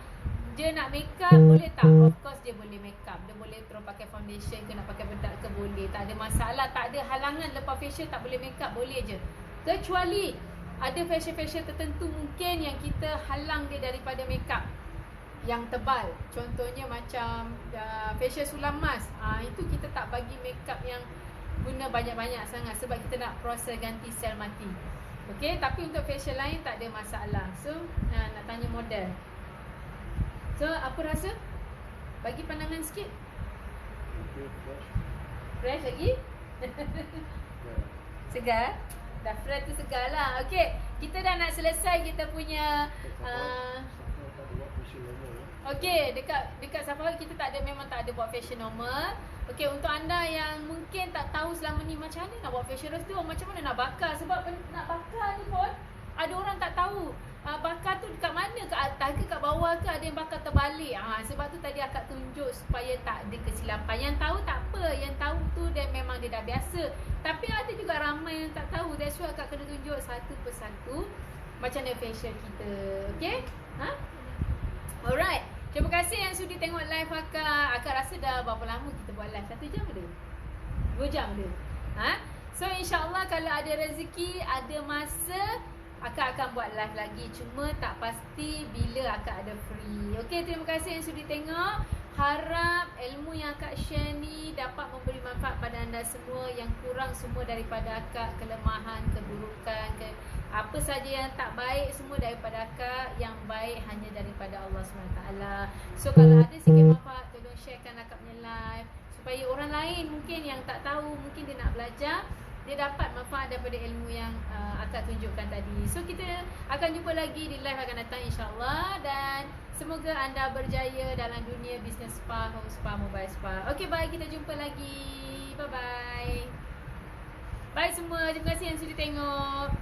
dia nak make up, boleh tak? Of course dia boleh make up. Dia boleh terus pakai foundation ke, nak pakai bedak ke, boleh. Tak ada masalah, tak ada halangan. Lepas facial tak boleh make up, boleh je. Kecuali ada facial-facial tertentu mungkin yang kita halang dia daripada make up yang tebal. Contohnya macam facial sulam mask. Itu kita tak bagi make up yang guna banyak-banyak sangat sebab kita nak proses ganti sel mati. Okey, tapi untuk facial lain tak ada masalah. So, nak tanya model. So, apa rasa? Bagi pandangan sikit. Okay, fresh. Fresh lagi? Segar? Dah fresh tu segar lah. Okey, kita dah nak selesai kita punya okey, dekat Safari kita tak ada, memang tak ada buat fashion normal. Okey, untuk anda yang mungkin tak tahu selama ni macam mana nak buat fashion rose tu, macam mana nak bakar, sebab nak bakar ni pun ada orang tak tahu. Bakar tu dekat mana, ke atas ke kat bawah ke, ada yang bakar terbalik. Sebab tu tadi akak tunjuk supaya tak ada kesilapan. Yang tahu tak apa, yang tahu tu dia memang dia dah biasa. Tapi ada juga ramai yang tak tahu. That's why akak kena tunjuk satu persatu macam mana facial kita. Okey? Alright. Terima kasih yang sudi tengok live akak. Akak rasa dah berapa lama kita buat live? 1 jam ke? 2 jam ke? So insyaAllah kalau ada rezeki, ada masa, akak akan buat live lagi. Cuma tak pasti bila akak ada free. Okey, terima kasih yang sudi tengok. Harap ilmu yang akak share ni dapat memberi manfaat pada anda semua. Yang kurang semua daripada akak, kelemahan, keburukan, apa saja yang tak baik semua daripada akak. Yang baik hanya daripada Allah SWT. So kalau ada sikit manfaat, tolong sharekan akak punya live supaya orang lain mungkin yang tak tahu, mungkin dia nak belajar, dia dapat manfaat daripada ilmu yang akak tunjukkan tadi. So kita akan jumpa lagi di live akan datang insyaAllah. Dan semoga anda berjaya dalam dunia bisnes spa, home spa, mobile spa. Okay, bye, kita jumpa lagi. Bye bye. Bye semua, terima kasih yang sudi tengok.